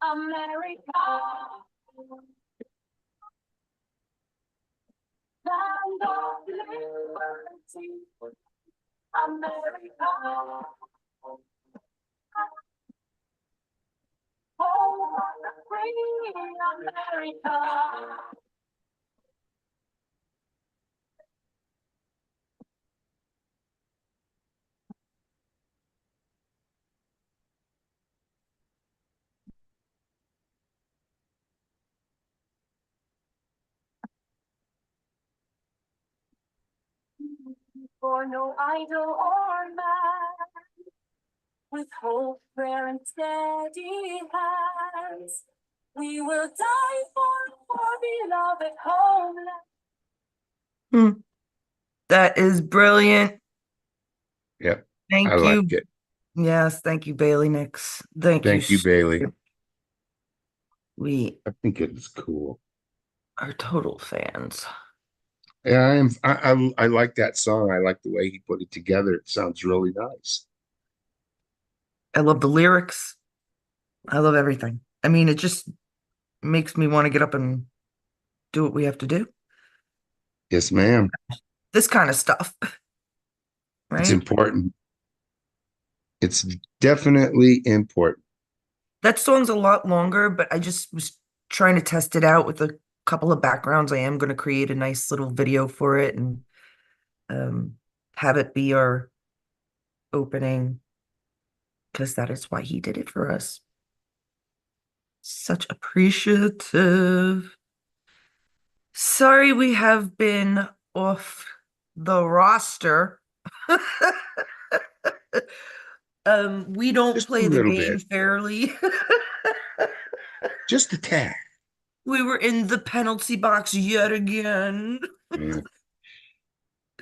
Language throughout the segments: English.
America, land of liberty, America, home of the free, America. For no idol or man, with hope, prayer, and steady hands, we will die for our beloved homeland. That is brilliant. Yep, I Thank like you. it. Yes, thank you, Bailey Nix. Thank you. Thank you, Bailey. We I think it's cool. are total fans. Yeah, I like that song. I like the way he put it together. It sounds really nice. I love the lyrics. I love everything. I mean, it just makes me want to get up and do what we have to do. Yes, ma'am. This kind of stuff, It's right? important. It's definitely important. That song's a lot longer, but I just was trying to test it out with a couple of backgrounds. I am going to create a nice little video for it and um, have it be our opening because that is why he did it for us. Such appreciative. Sorry, we have been off the roster. We don't Just a play the little game bit. fairly. Just a tad. We were in the penalty box yet again. Yeah.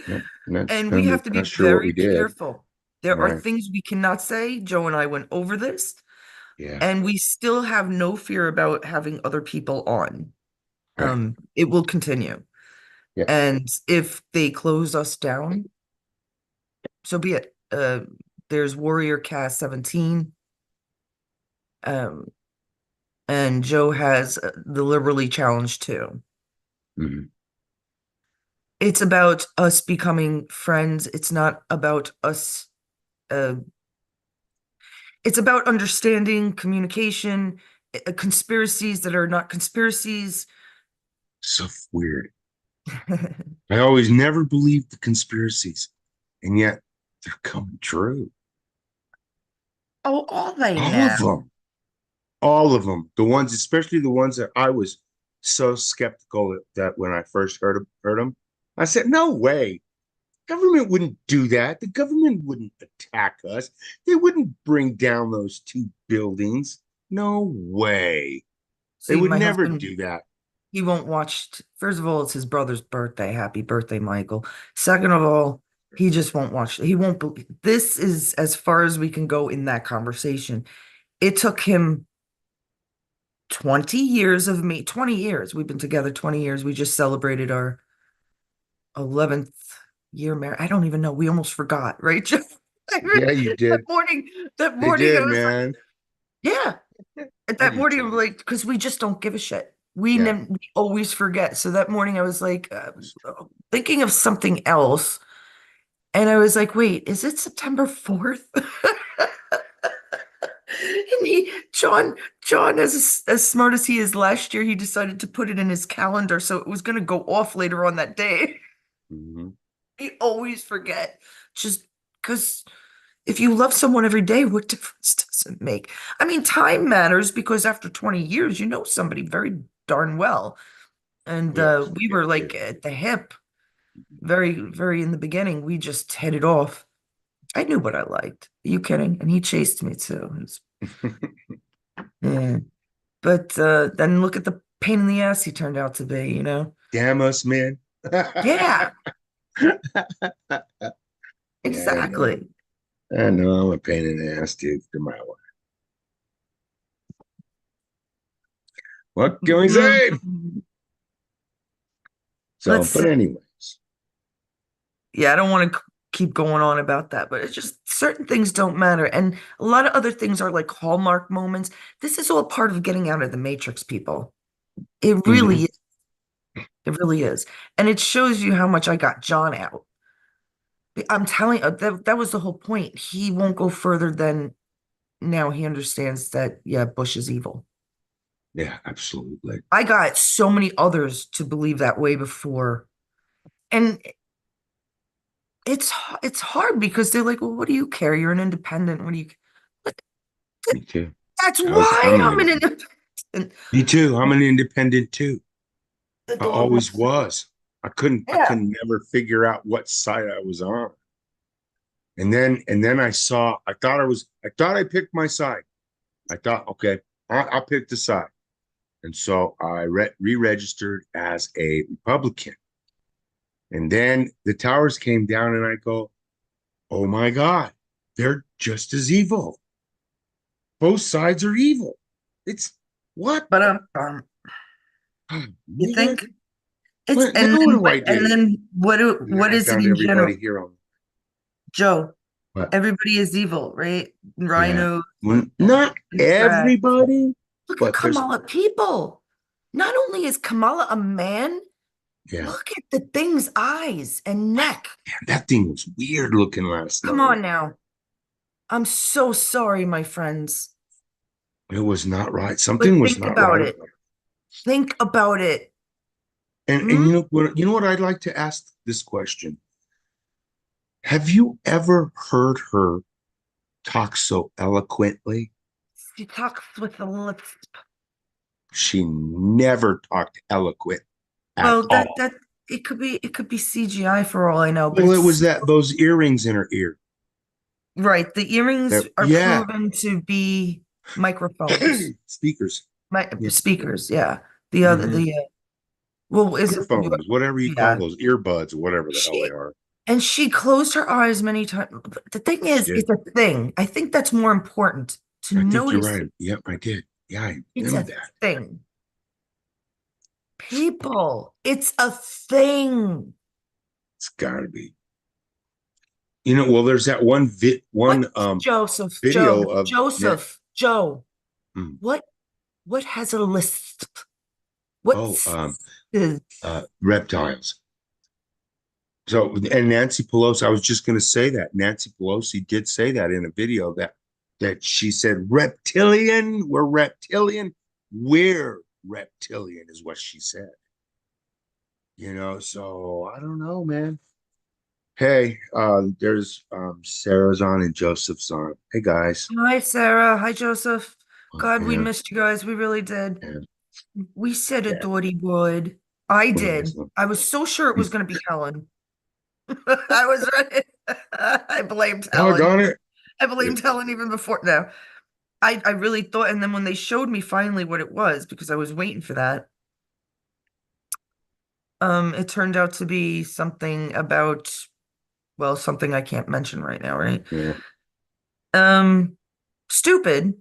Yep. Not, And we I'm have to be not sure what we very did. careful. There are Right. things we cannot say. Joe and I went over this, Yeah. and we still have no fear about having other people on. Right. It will continue. Yeah. And if they close us down, so be it. There's Warrior Cast 17, um, and Joe has the Liberally Challenged too. Mhm. It's about us becoming friends. It's not about us. Uh, it's about understanding communication, conspiracies that are not conspiracies. So weird. I always never believed the conspiracies, and yet they're coming true. Oh, all they All now. of them. All of them. The ones, especially the ones that I was so skeptical that when I first heard them, I said, "No way. Government wouldn't do that. The government wouldn't attack us. They wouldn't bring down those two buildings. No way. They See, would my never husband, do that." he won't watch. First of all, it's his brother's birthday. Happy birthday, Michael. Second of all, he just won't watch. He won't believe. This is as far as we can go in that conversation. It took him 20 years of me, 20 years. We've been together 20 years. We just celebrated our 11th year marriage. I don't even know. We almost forgot, right? Yeah, you That did. morning, that You morning, I did, was like, man. yeah. At I that do morning, I'm too. like, because we just don't give a shit. Yeah. We always forget. So that morning, I was like, thinking of something else. And I was like, wait, is it September 4th? And John, as smart as he is, last year he decided to put it in his calendar, so it was going to go off later on that day. Hmm. We always forget, just because if you love someone every day, what difference does it make? I mean, time matters because after 20 years, you know somebody very darn well, and Yes, we yes, were you like at the hip, very, very in the beginning. We just hit it off. I knew what I liked. Are you kidding? And he chased me too. Yeah. But then look at the pain in the ass he turned out to be, you know? Damn us, man. Yeah, Yeah, I know. exactly. I know I'm a pain in the ass, dude, to my wife. What can we say? Mhm. So, Let's but see. anyways, Yeah, I don't want to keep going on about that, but it's just certain things don't matter. And a lot of other things are like hallmark moments. This is all part of getting out of the matrix, people. It Hmm. really is. It really is. And it shows you how much I got John out. I'm telling you, that was the whole point. He won't go further than now he understands that, yeah, Bush is evil. Yeah, absolutely. I got so many others to believe that way before. And it's hard because they're like, well, what do you care? You're an independent. What do you but Me too. that's I'm why an I'm an independent. independent. Me too. I'm an independent too. The I dog always wants to go. was. I Yeah. couldn't never figure out what side I was on. And then I thought I picked my side. I thought, okay, I'll pick the side. And so I re-registered as a Republican. And then the towers came down and I go, oh my God, they're just as evil. Both sides are evil. It's what? But you Man, think it's what now what do I and do? then Now what I is it found in general? everybody here on Joe, what? everybody is evil, right? Yeah. Rhino Well, not and Drax. everybody, Look at but there's Kamala, people. Not only is Kamala a man, yeah. look at the thing's eyes and neck. Man, that thing was weird looking last Come night. on now. I'm so sorry, my friends. It was not right. Something But was think not about right it. about it. Think about it. And Hmm? you know what I'd like to ask this question. Have you ever heard her talk so eloquently? She talks with the lips. She never talked eloquent at Well, all. it could be CGI for all I know, but Well, it was it's that those earrings in her ear. right. The earrings That are yeah, proven to be microphones, speakers. my Yeah. speakers. Yeah. The other, Hmm. the well, is Earphones, whatever you call yeah. those, earbuds, whatever the hell they She are. and she closed her eyes many times. But the thing She is, did. it's a thing. I think that's more important to I think you're notice. right. Yep, I did. Yeah, I It's am a that. thing. People, it's a thing. It's gotta be. You know, well, there's that one What, Joseph, video of net. Joe, Hmm. what has a lisp? Oh, What's is reptiles. So, and Nancy Pelosi, I was just going to say that Nancy Pelosi did say that in a video that she said reptilian, we're reptilian is what she said. You know, so I don't know, man. Hey, there's Sarah's on and Joseph's on. Hey guys. Hi, Sarah. Hi, Joseph. God, we Yeah, missed you guys. We really did. yeah, We said a yeah. Doherty would. I Well, I guess did. not. I was so sure it was going to be Helen. I was ready. I blamed Helen. Doggone it. I blamed Helen even before. No, I really thought. And then when they showed me finally what it was, because I was waiting for that, it turned out to be something about, well, something I can't mention right now, right? Yeah. Um, stupid,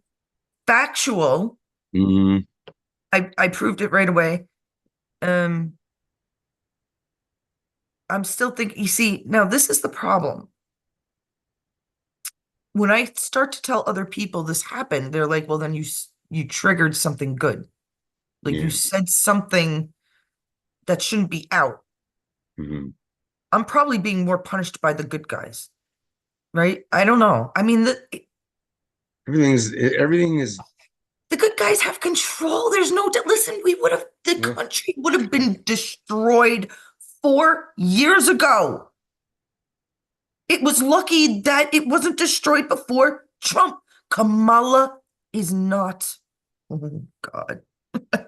factual. Hmm. I proved it right away. Um, I'm still thinking, you see, now this is the problem. When I start to tell other people this happened, they're like, well, then you triggered something good. Like you Yeah. said something that shouldn't be out. Hmm. I'm probably being more punished by the good guys, right? I don't know. I mean, Everything is the good guys have control. There's no, listen, the well, country would have been destroyed 4 years ago. It was lucky that it wasn't destroyed before Trump. Kamala is not. Oh, God.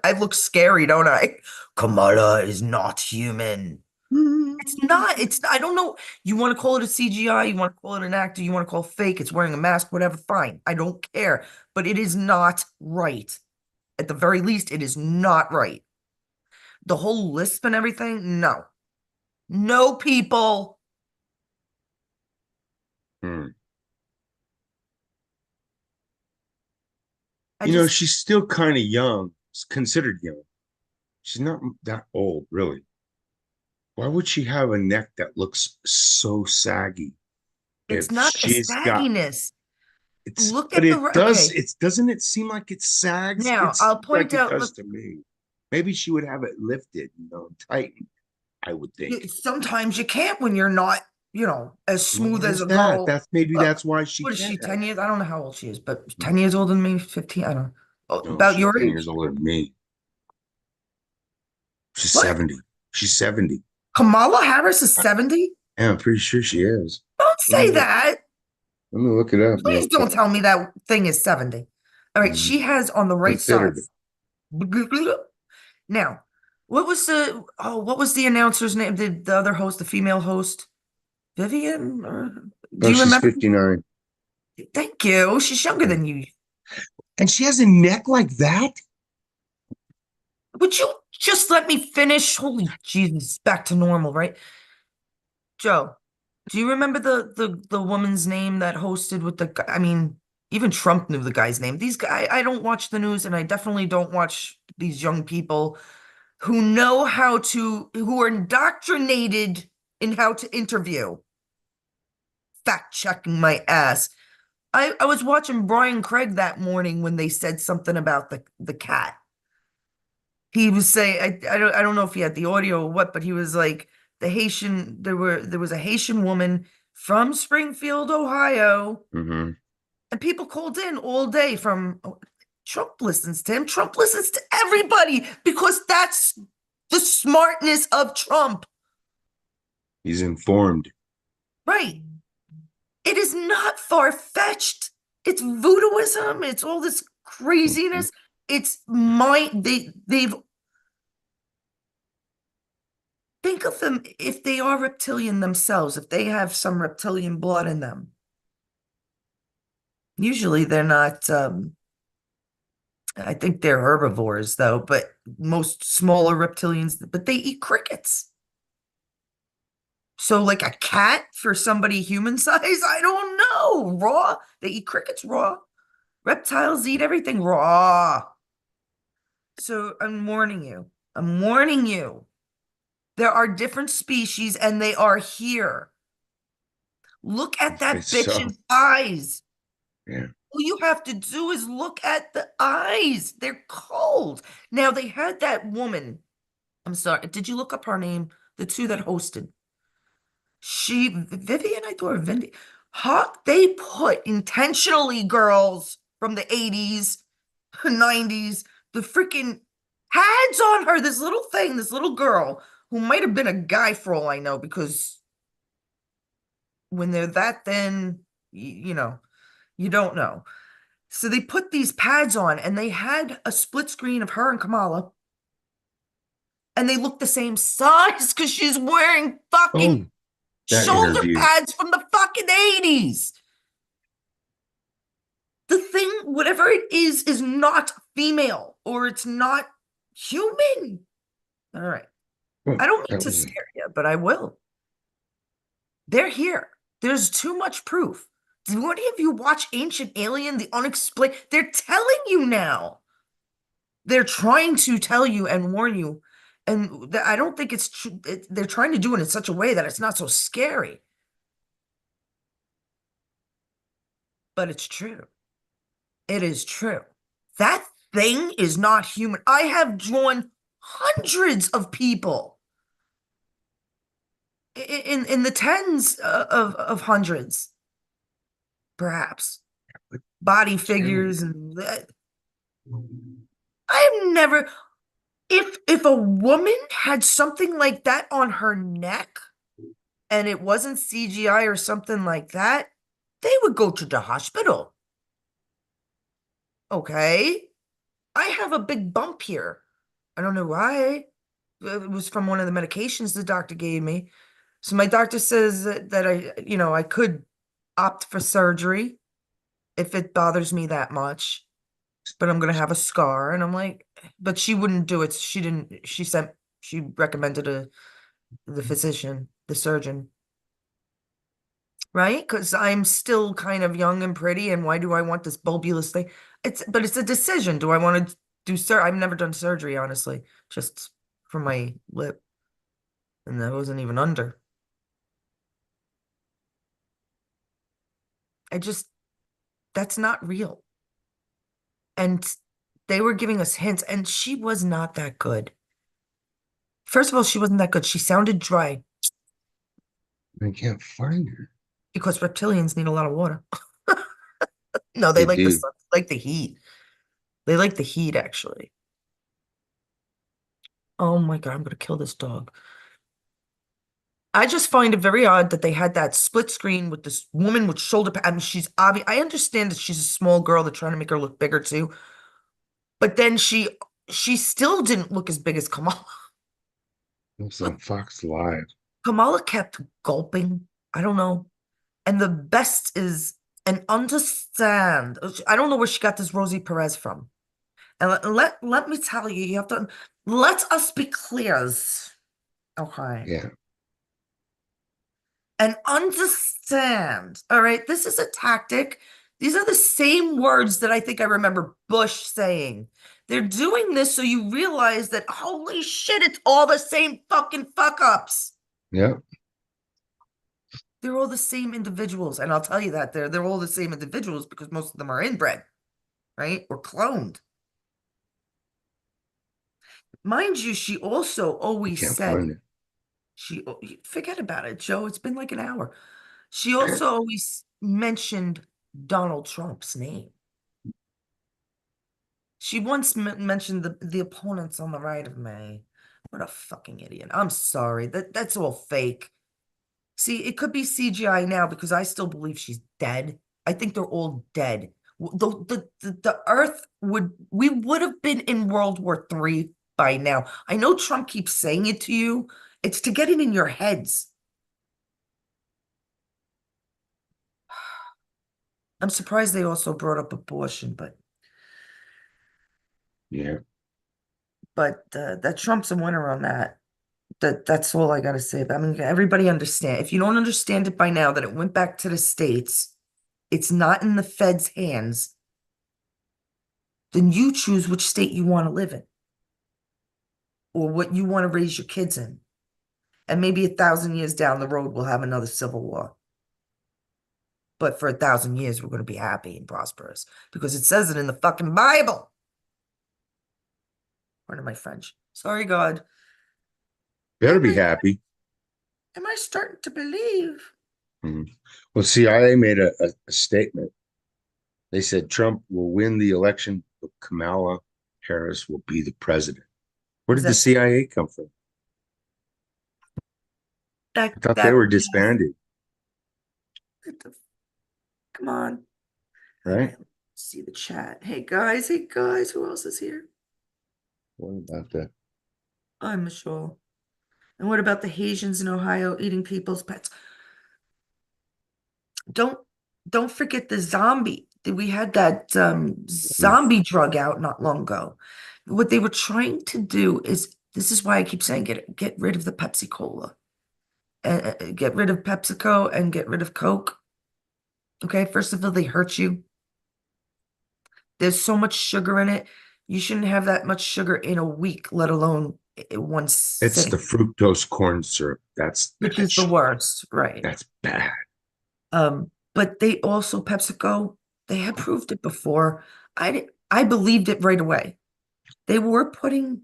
I look scary, don't I? Kamala is not human. It's not. I don't know. You want to call it a CGI, you want to call it an actor, you want to call it fake, it's wearing a mask, whatever, fine. I don't care. But it is not right. At the very least, it is not right. The whole lisp and everything, no. No, people. hmm. I You know, just, she's still kind of young, considered young. She's not that old, really. Why would she have a neck that looks so saggy? It's If not the she's got sagginess. it's, Look but at the, it does, okay. it's, doesn't it seem like it sags? Now It I'll seems like point it out, does look, to me. Maybe she would have it lifted, tightened, I would think. sometimes you can't when you're not, as Well, smooth as there's a that. girl. That's maybe Look, that's why she what is can't she, have 10 years? I don't know how old she is, but it. 10 years older than me, 15, I don't know. Oh, No, about she's your 10 years age? older than me. She's What? 70. She's 70. Kamala Harris is 70? Yeah, I'm pretty sure she is. Don't Let me say look, that. let me look it up real Please quick. don't tell me that thing is 70. All right, Mhm. she has on the right side. Considered. Now, what was the announcer's name? The other host, the female host? Vivian? Do Oh, you she's remember? 59. Thank you. She's younger than you. And she has a neck like that? Would you just let me finish? Holy Jesus, back to normal, right? Joe, do you remember the woman's name that hosted with the guy? I mean, even Trump knew the guy's name. These guys, I don't watch the news, and I definitely don't watch these young people who are indoctrinated in how to interview. Fact checking my ass. I was watching Brian Craig that morning when they said something about the cat. He was saying, I don't know if he had the audio or what, but he was like, there was a Haitian woman from Springfield, Ohio, Mm-hmm. and people called in all day from, Trump listens to him. Trump listens to everybody because that's the smartness of Trump. He's informed. Right. It is not far-fetched. It's voodooism. It's all this Mhm. craziness. It's my they've think of them if they are reptilian themselves, if they have some reptilian blood in them. Usually they're not I think they're herbivores though, but most smaller reptilians, but they eat crickets. So like a cat for somebody human size, I don't know. Raw. They eat crickets raw. Reptiles eat everything raw. So I'm warning you. I'm warning you. There are different species and they are here. Look at Okay, that so bitch's eyes. yeah. All you have to do is look at the eyes. They're cold. Now they had that woman. I'm sorry. Did you look up her name? The two that hosted. Vivian, I thought, or Vindy. They put intentionally girls from the 80s, 90s, the freaking pads on her. This little thing, this little girl who might have been a guy for all I know, because when they're that thin, you don't know. So they put these pads on and they had a split screen of her and Kamala, and they look the same size because she's wearing fucking Oh, that shoulder interview. pads from the fucking 80s. The thing, whatever it is not female or it's not human. All right. What? I don't mean That to was scare you, but I will. They're here. There's too much proof. Did any of you watch Ancient Alien, The Unexplained? They're telling you now. They're trying to tell you and warn you. And I don't think it's true. They're trying to do it in such a way that it's not so scary, but it's true. It is true. That thing is not human. I have drawn hundreds of people in the tens of hundreds, perhaps, body scary. figures and I have never. If a woman had something like that on her neck and it wasn't CGI or something like that, they would go to the hospital. Okay. I have a big bump here. I don't know why. It was from one of the medications the doctor gave me. So my doctor says that I could opt for surgery if it bothers me that much, but I'm gonna have a scar. And I'm like, but she wouldn't do it. She didn't, she recommended the physician, the surgeon, right? Because I'm still kind of young and pretty, and why do I want this bulbulous thing? But it's a decision. Do I want to do I've never done surgery, honestly, just for my lip, and that wasn't even under. I just, that's not real. And they were giving us hints, and she was not that good. First of all, she wasn't that good. She sounded dry I can't find her. because reptilians need a lot of water. No, they They like the do. sun, like the heat. They like the heat, actually. Oh my God, I'm gonna kill this dog. I just find it very odd that they had that split screen with this woman with shoulder pad. I mean, she's obvious. I understand that she's a small girl. They're trying to make her look bigger too. But then she still didn't look as big as Kamala. It was on Fox Live. Kamala kept gulping. I don't know. And the best is and understand. I don't know where she got this Rosie Perez from. And let me tell you, you have to let us be clear. Okay. Yeah. And understand. All right, this is a tactic. These are the same words that I think I remember Bush saying. They're doing this so you realize that holy shit, it's all the same fucking fuck ups. Yeah. They're all the same individuals, and I'll tell you that they're all the same individuals because most of them are inbred, right? Or cloned. Mind you, she also I always can't said find it. she forget about it, Joe. It's been like an hour. She also always mentioned Donald Trump's name. She once mentioned the opponents on the right of me. What a fucking idiot. I'm sorry. That's all fake. See, it could be CGI now because I still believe she's dead. I think they're all dead. The Earth we would have been in World War III by now. I know Trump keeps saying it to you. It's to get it in your heads. I'm surprised they also brought up abortion, Yeah. that Trump's a winner on that. That's all I gotta say. I mean, everybody understand. If you don't understand it by now, that it went back to the states, it's not in the Fed's hands, then you choose which state you want to live in or what you want to raise your kids in. And maybe 1,000 years down the road, we'll have another civil war. But for 1,000 years, we're going to be happy and prosperous because it says it in the fucking Bible. Pardon my French. Sorry, God. Better Am be I happy. am I starting to believe? Mhm. Well, CIA made a statement. They said Trump will win the election, but Kamala Harris will be the president. Where Is did the that CIA come from? that I thought they that were means disbanded, come on. All right? right, let's see the chat. Hey guys, who else is here? What about that? I'm Michelle. And what about the Haitians in Ohio eating people's pets? Don't don't forget the zombie. We had that zombie drug out not long ago. What they were trying to do is this is why I keep saying get rid of the Pepsi Cola. Get rid of PepsiCo and get rid of Coke. Okay, first of all, they hurt you. There's so much sugar in it. You shouldn't have that much sugar in a week, let alone one It's the sitting, fructose corn syrup. That's which bad is the shit. worst, right? That's bad. But they also PepsiCo, they had proved it before. I believed it right away. They were putting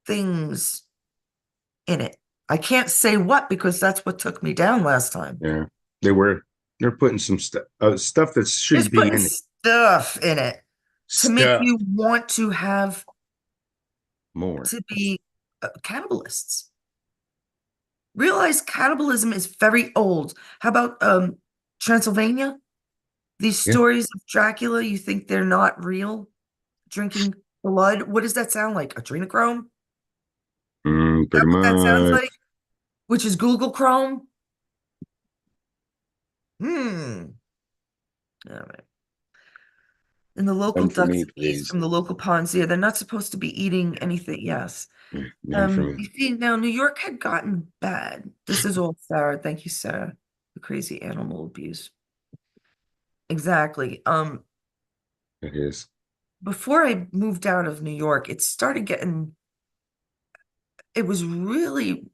things in it. I can't say what because that's what took me down last time. Yeah, they were. They're putting some stuff that shouldn't Just be putting in it. stuff in it to make Stuff you want to have more. to be cannibalists. Realize cannibalism is very old. How about Transylvania? These Yeah. stories of Dracula, you think they're not real? Drinking blood. What does that sound like? Adrenochrome? Is that Pretty what that sounds much. like? Which is Google Chrome? Hmm. All right. And the local None for ducks me, and geese please. from the local ponds, yeah, they're not supposed to be eating anything. Yes. None for me. You see, now New York had gotten bad. This is all Sarah. Thank you, Sarah. The crazy animal abuse. Exactly. It is. Before I moved out of New York, it started getting, it was really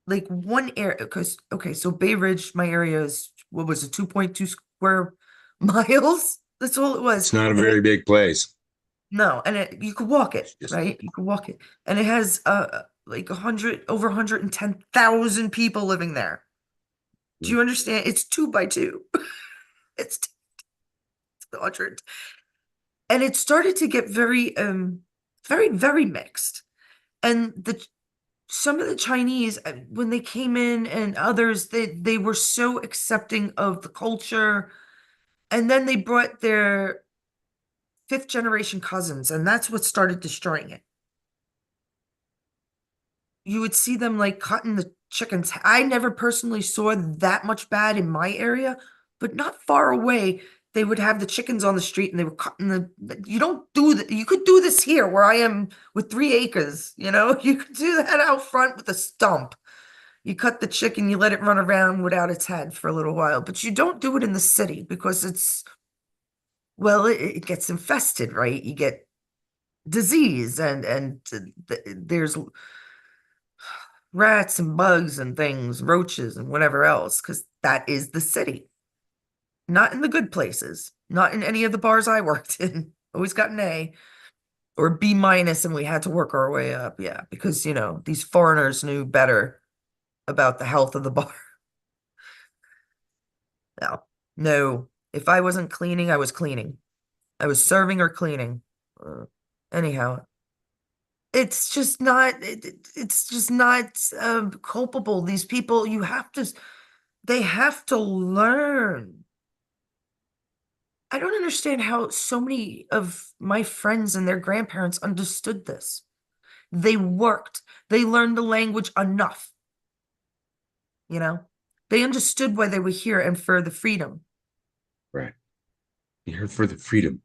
like one area, because okay, so Bay Ridge, my area is what was it, 2.2 square miles? That's all it was. It's not a And very big place. no, and you could walk It's it, just right? You could walk it. And it has like 100 over 110,000 people living there. Do you understand? It's 2 by 2. It's 100. And it started to get very mixed. And the some of the Chinese, when they came in and others, they were so accepting of the culture. And then they brought their fifth generation cousins, and that's what started destroying it. You would see them like cutting the chickens. I never personally saw that much bad in my area, but not far away, they would have the chickens on the street and they were cutting you don't do that. You could do this here where I am with 3 acres, you know, you could do that out front with a stump. You cut the chicken, you let it run around without its head for a little while, but you don't do it in the city because well, it gets infested, right? You get disease and there's rats and bugs and things, roaches and whatever else, because that is the city. Not in the good places, not in any of the bars I worked in. Always got an A or B minus, and we had to work our way up. Yeah, because these foreigners knew better about the health of the bar. No, no. If I wasn't cleaning, I was cleaning. I was serving or cleaning. Uh, anyhow, it's just not culpable. These people, they have to learn. I don't understand how so many of my friends and their grandparents understood this. They worked, they learned the language enough, you know? They understood why they were here and for the freedom. right. You're here for the freedom.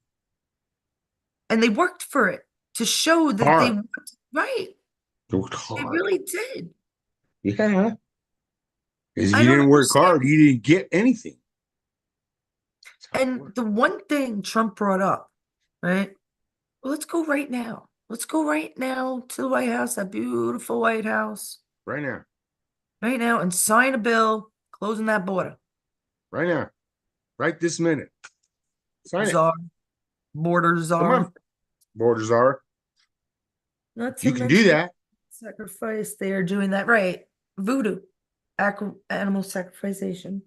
And they worked for it to show that they Hard. worked right. You worked They hard. really did. Yeah. Because if I you don't didn't work hard, understand. you didn't get anything. That's how it And worked. the one thing Trump brought up, right? Well, let's go right now. Let's go right now to the White House, that beautiful White House, Right now. right now, and sign a bill closing that border. Right now. Right this minute. Sign it. Czar, border Come on. czar. Borders are. Not to You can do mention that. sacrifice. They are doing that right. Voodoo, animal sacrification.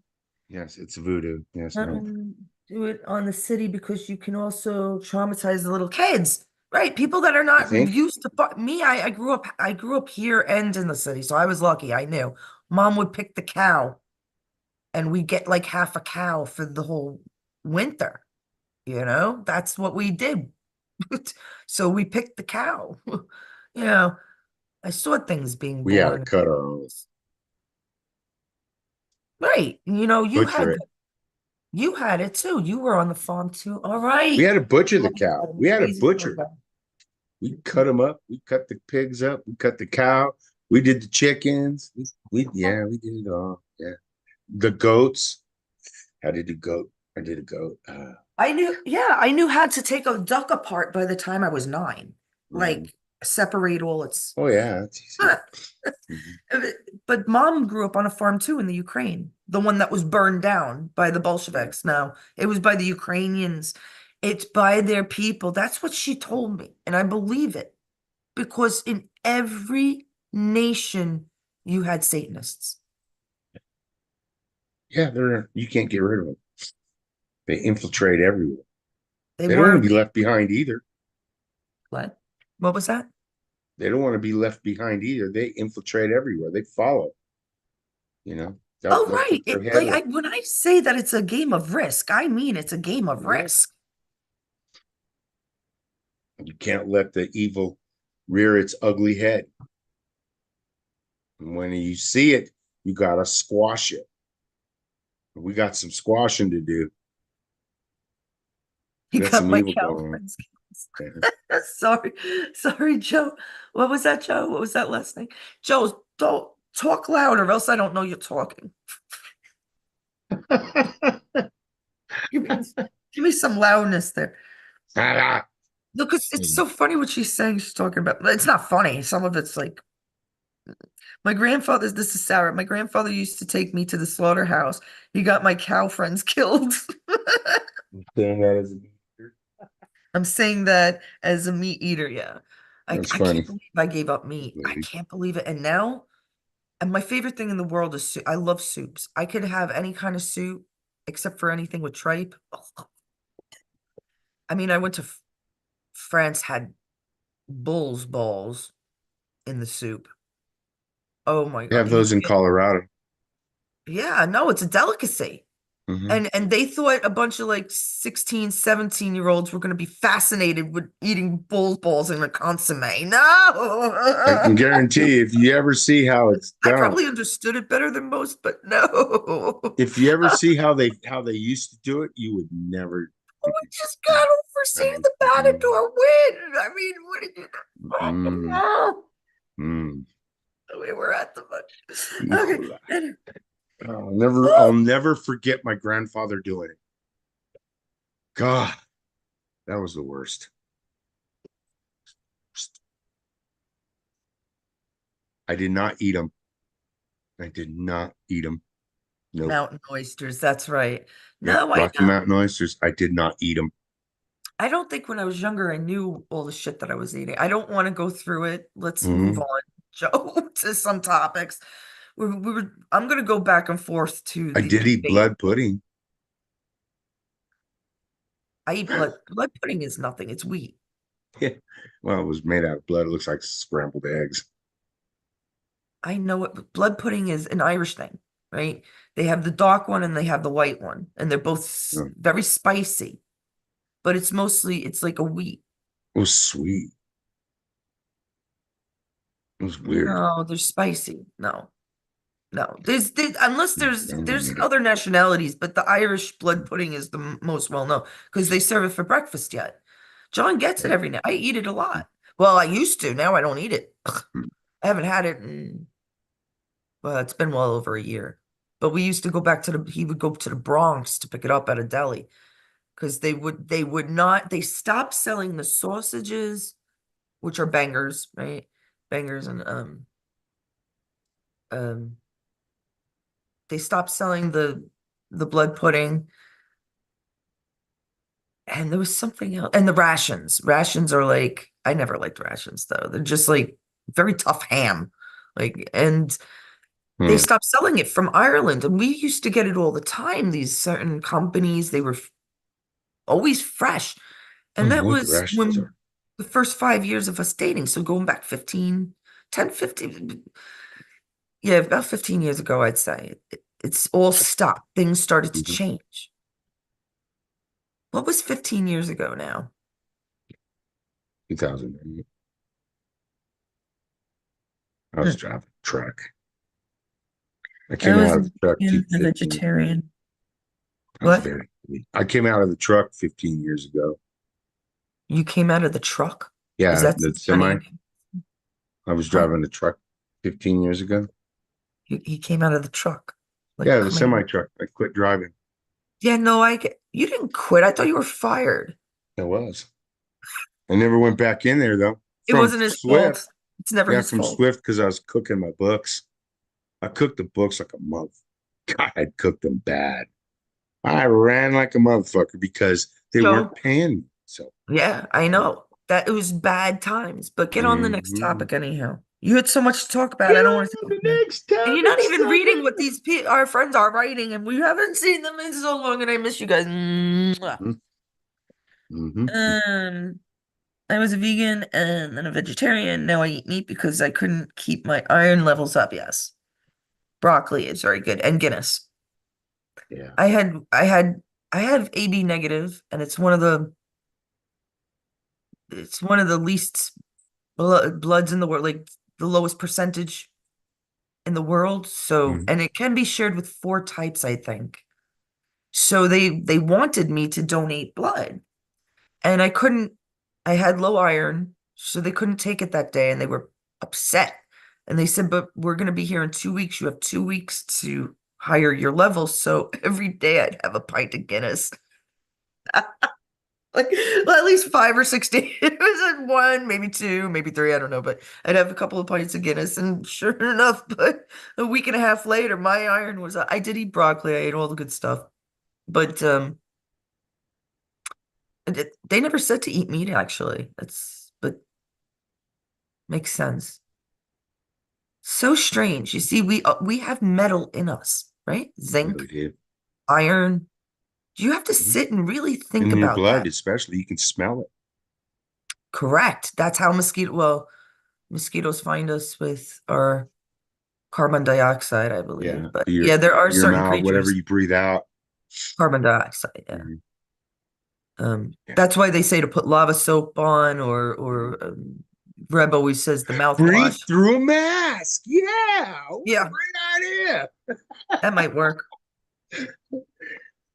Yes, it's voodoo. Yes, Not no. do it on the city because you can also traumatize the little kids. Right, people that are You not think? used to me. I grew up here and in the city, so I was lucky. I knew mom would pick the cow, and we get like half a cow for the whole winter. That's what we did. So we picked the cow. You know, I saw things being We had to born. cut our own. Right. Butcher it. You had it too. You were on the farm too. All We right. had to butcher the Oh, cow. I'm We had to crazy for butcher. that. We cut them up. We cut the pigs up. We cut the cow. We did the chickens. Yeah, we did it all. Yeah. The goats. I did the goat. I did a goat. I knew how to take a duck apart by the time I was 9. Mhm. Like separate all its. Oh yeah, that's easy. Mhm. But mom grew up on a farm too in the Ukraine, the one that was burned down by the Right. Bolsheviks. No, it was by the Ukrainians. It's by their people. That's what she told me. And I believe it because in every nation you had Satanists. Yeah, they're you can't get rid of them. They infiltrate everywhere. They They don't want were to be left behind either. what? What was that? They don't want to be left behind either. They infiltrate everywhere. They follow. Oh, They'll right. put their head Like in. when I say that it's a game of risk, I mean it's a game of Yeah, risk. you can't let the evil rear its ugly head. And when you see it, you gotta squash it. We got some squashing to do. You We got got some my evil cow going friends. on. Sorry, sorry, Joe. What was that, Joe? What was that last name? Joe, don't talk louder, or else I don't know you're talking. Give me, give me some loudness there. No, because it's so funny what she's saying. She's talking about. It's not funny. Some of it's like My grandfather's, this is sour. My grandfather used to take me to the slaughterhouse. He got my cow friends killed. Saying that as a beater. I'm saying that as a meat eater, yeah. That's I can't funny. believe I gave up meat. I Lady. can't believe it. And now, and my favorite thing in the world is soup. I love soups. I could have any kind of soup except for anything with tripe. I mean, I went to France, had bull's balls in the soup. Oh my They God. have those in Colorado. Yeah, no, it's a delicacy. Hmm. And they thought a bunch of like 16, 17-year-olds were going to be fascinated with eating bull's balls in a consomme. I can No. guarantee if you ever see how it's I done, probably understood it better than most, but no. if you ever see how they used to do it, you would never. We just got over seeing the Matador win. I mean, what did you Mm, do? mm. We were at the bunch. Okay. I'll never forget my grandfather doing it. God, that was the worst. I did not eat them. I did not eat them. Nope. Mountain oysters, that's right. Yep. No, I Rocky know. Mountain oysters. I did not eat them. I don't think when I was younger I knew all the shit that I was eating. I don't want to go through it. Let's move Hmm. on, Joe, to some topics. I'm gonna go back and forth to I the did eat debate. blood pudding. I eat blood. Blood pudding is nothing. It's wheat. Yeah. Well, it was made out of blood. It looks like scrambled eggs. I know it. But blood pudding is an Irish thing, right? They have the dark one and they have the white one, and they're both Oh, very spicy. But it's like a wheat. it was sweet. It was weird. No, they're spicy. No. No, unless there's Mm. other nationalities, but the Irish blood pudding is the most well known because they serve it for breakfast yet. John gets it every night. I eat it a lot. Well, I used to. Now I don't eat it. I haven't had it in, well, it's been well over a year. But we used to go back to he would go to the Bronx to pick it up at a deli because they would not, they stopped selling the sausages, which are bangers, right? Bangers and um they stopped selling the blood pudding. And there was something else. And the rations. Rations are like, I never liked rations though. They're just like very tough ham. Like, and they Hmm. stopped selling it from Ireland. And we used to get it all the time. These certain companies, they were always fresh. I And don't know that what the was rations when are. the first 5 years of us dating. So going back 15, 10, 15, yeah, about 15 years ago, I'd say. It's all stopped. Things started to Mhm. change. What was 15 years ago now? 2008. I was Hmm. driving a truck. I I came was out a of the truck vegan, a 15 years ago. vegetarian. I was What? very, I came out of the truck 15 years ago. You came out of the truck? Is Yeah, that the some kind semi. of I was what? driving a truck 15 years ago. He came out of the truck. Like Yeah, the coming semi out. truck. I quit driving. Yeah, no, you didn't quit. I thought you were fired. I was. I never went back in there though. It From wasn't his Swift. fault. It's never Yeah, his from fault. Swift because I was cooking my books. I cooked the books like a month. God, I cooked them bad. I ran like a motherfucker because they weren't Joe, paying me. So, yeah, I know. That it was bad times, but get on the next mhm. topic anyhow. You had so much to talk about. Get I don't want on to to talk the about. next And you're topic, not even sucker. reading what these our friends are writing, and we haven't seen them in so long, and I miss you guys. Mwah. Hmm. Hmm. Um, I was a vegan and then a vegetarian. Now I eat meat because I couldn't keep my iron levels up. Yes. Broccoli is very good. And Guinness. Yeah. I had I had I have AB negative and it's one of the least bloods in the world, like the lowest percentage in the world. So, Mhm. and it can be shared with four types, I think. So they wanted me to donate blood. And I couldn't, I had low iron, so they couldn't take it that day and they were upset. And they said, but we're going to be here in 2 weeks. You have 2 weeks to higher your levels. So every day I'd have a pint of Guinness. Like, well, at least 5 or 6 days. It was at one, maybe two, maybe three. I don't know, but I'd have a couple of pints of Guinness, and sure enough, but a week and a half later, my iron was. I did eat broccoli. I ate all the good stuff, but they never said to eat meat. Actually, that's but makes sense. So strange. You see, we have metal in us, right? Yeah, Zinc, we do. iron. You have to Mhm. sit and really think In your about blood, that. especially, you can smell it. Correct. That's how mosquitoes find us with our carbon dioxide, I believe. Yeah, But yeah, there are your certain mouth, whatever creatures, you breathe out. carbon dioxide, yeah. Mhm. Yeah. That's why they say to put lava soap on Mhm. or Reb always says the Breathe mouthwash. through a mask. Yeah, what a Yeah, great idea. that might work.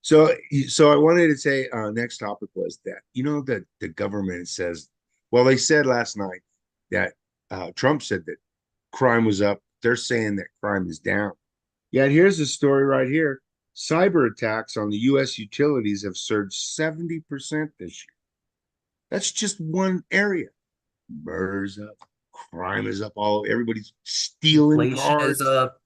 So, so I wanted to say, next topic was that that the government says, well, they said last night that Trump said that crime was up. They're saying that crime is down. Yet here's the story right here. Cyber attacks on the U.S. utilities have surged 70% this year. That's just one area. Murders up, crime is up all over. Everybody's stealing Inflation is cars. up.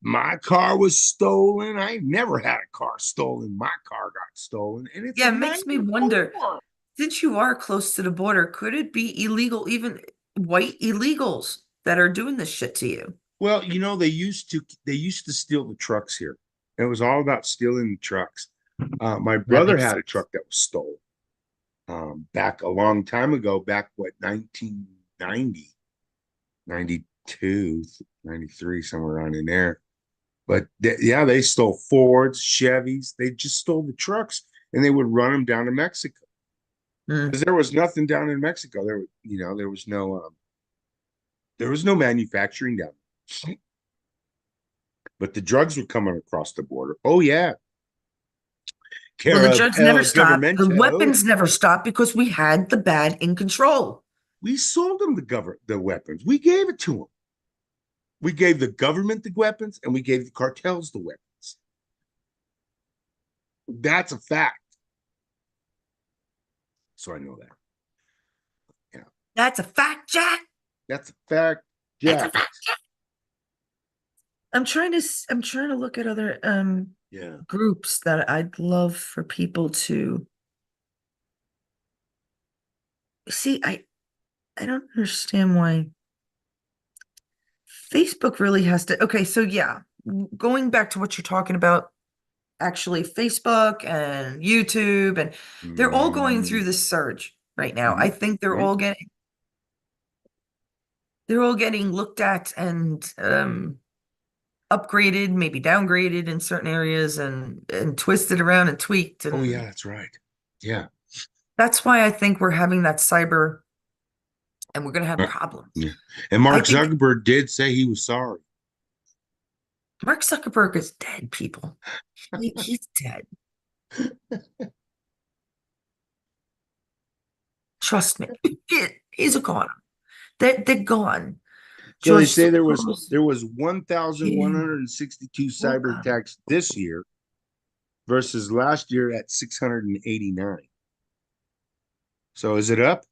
My car was stolen. I never had a car stolen. My car got stolen, and it's a Yeah, it makes me 94. wonder, since you are close to the border, could it be illegal, even white illegals that are doing this shit to you? Well, they used to steal the trucks here. It was all about stealing the trucks. My That brother makes had a sense. truck that was stolen back a long time ago, back what 1990, 92, 93, somewhere around in there. But yeah, they stole Fords, Chevys. They just stole the trucks and they would run them down to Mexico Mm. because there was nothing down in Mexico. There was no manufacturing down there. But the drugs were coming across the border. Oh yeah, Well, care the of drugs never El stopped. The Governmento. weapons never stopped because we had the bad in control. We sold them the weapons. We gave it to them. We gave the government the weapons, and we gave the cartels the weapons. That's a fact. So I know that. Yeah, That's a fact, Jack. that's a fact, That's a Jack. fact. I'm trying to look at other Yeah. groups that I'd love for people to see. I don't understand why Facebook really has to. Okay, so yeah, going back to what you're talking about, actually, Facebook and YouTube, and they're all going Mm-hmm. through this surge right now. Mm-hmm. I think they're all getting looked at and upgraded, maybe downgraded in certain areas, and twisted around and tweaked, Oh yeah, and that's right. Yeah. that's why I think we're having that cyber, and we're going to have Uh, problems. yeah. And I Mark think Zuckerberg did say he was sorry. Mark Zuckerberg is dead, people. He's dead. Trust me. He's a goner. They're gone. So they George say there was Soros. there was Yeah. 1,162 Oh, cyber attacks this year versus last year at 689. So is it up?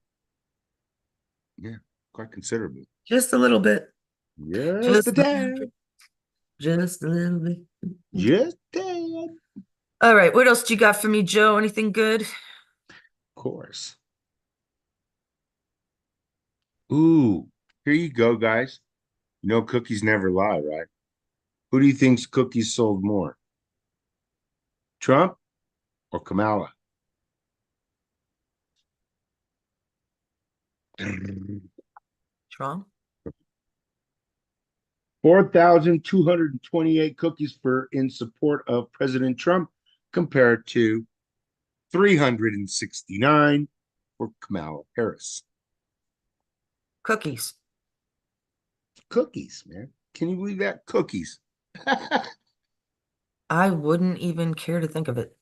Yeah, quite considerably. just a little bit. Just a Just a little tad. bit. Just a little bit. Just a tad. All right. What else do you got for me, Joe? Anything good? Of course. Ooh, here you go, guys. Cookies never lie, right? Who do you think's cookies sold more? Trump or Kamala? Trump? 4,228 cookies for in support of President Trump compared to 369 for Kamala Harris. Cookies. Cookies, man. Can you believe that? Cookies. I I wouldn't even care to think of it.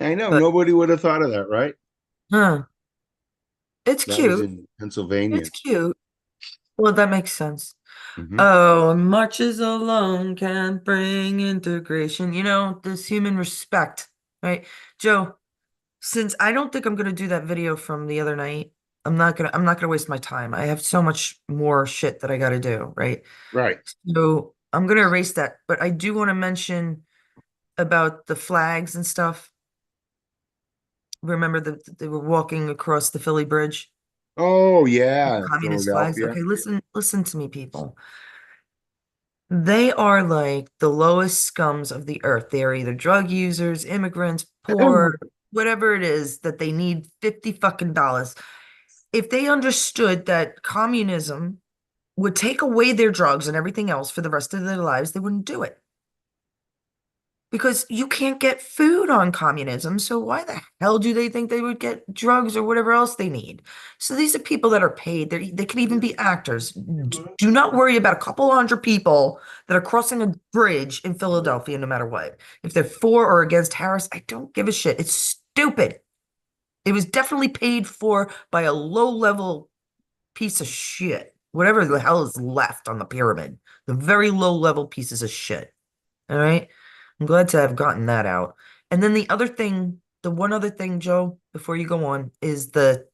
know But nobody would have thought of that, right? huh. It's That was cute. in It's Pennsylvania. cute. Well, that makes sense. Hmm. Oh, marches alone can't bring integration. This human respect, right? Joe, since I don't think I'm gonna do that video from the other night, I'm not gonna waste my time. I have so much more shit that I gotta do, right? Right. So I'm gonna erase that. But I do want to mention about the flags and stuff. Remember that they were walking across the Philly Bridge, Oh with yeah, communist flags. Philadelphia. Okay, listen to me, people. They are like the lowest scums of the earth. They are either drug users, immigrants, poor, whatever it is that they need 50 fucking dollars. If they understood that communism would take away their drugs and everything else for the rest of their lives, they wouldn't do it. Because you can't get food on communism. So why the hell do they think they would get drugs or whatever else they need? So these are people that are paid. They can even be actors. Do not worry about a couple hundred people that are crossing a bridge in Philadelphia, no matter what. If they're for or against Harris, I don't give a shit. It's stupid. It was definitely paid for by a low-level piece of shit. Whatever the hell is left on the pyramid. The very low-level pieces of shit. All right. I'm glad to have gotten that out. And then the other thing, the one other thing, Joe, before you go on, is the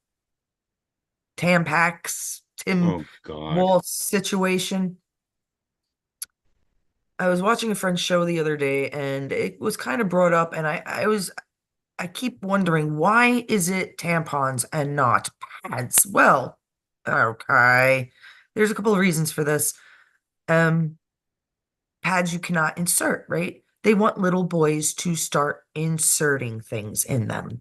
Tampax, Tim Oh God. Wall situation. I was watching a friend's show the other day and it was kind of brought up, and I keep wondering, why is it tampons and not pads? Well, okay. There's a couple of reasons for this. Um, Pads you cannot insert, right? They want little boys to start inserting things in them.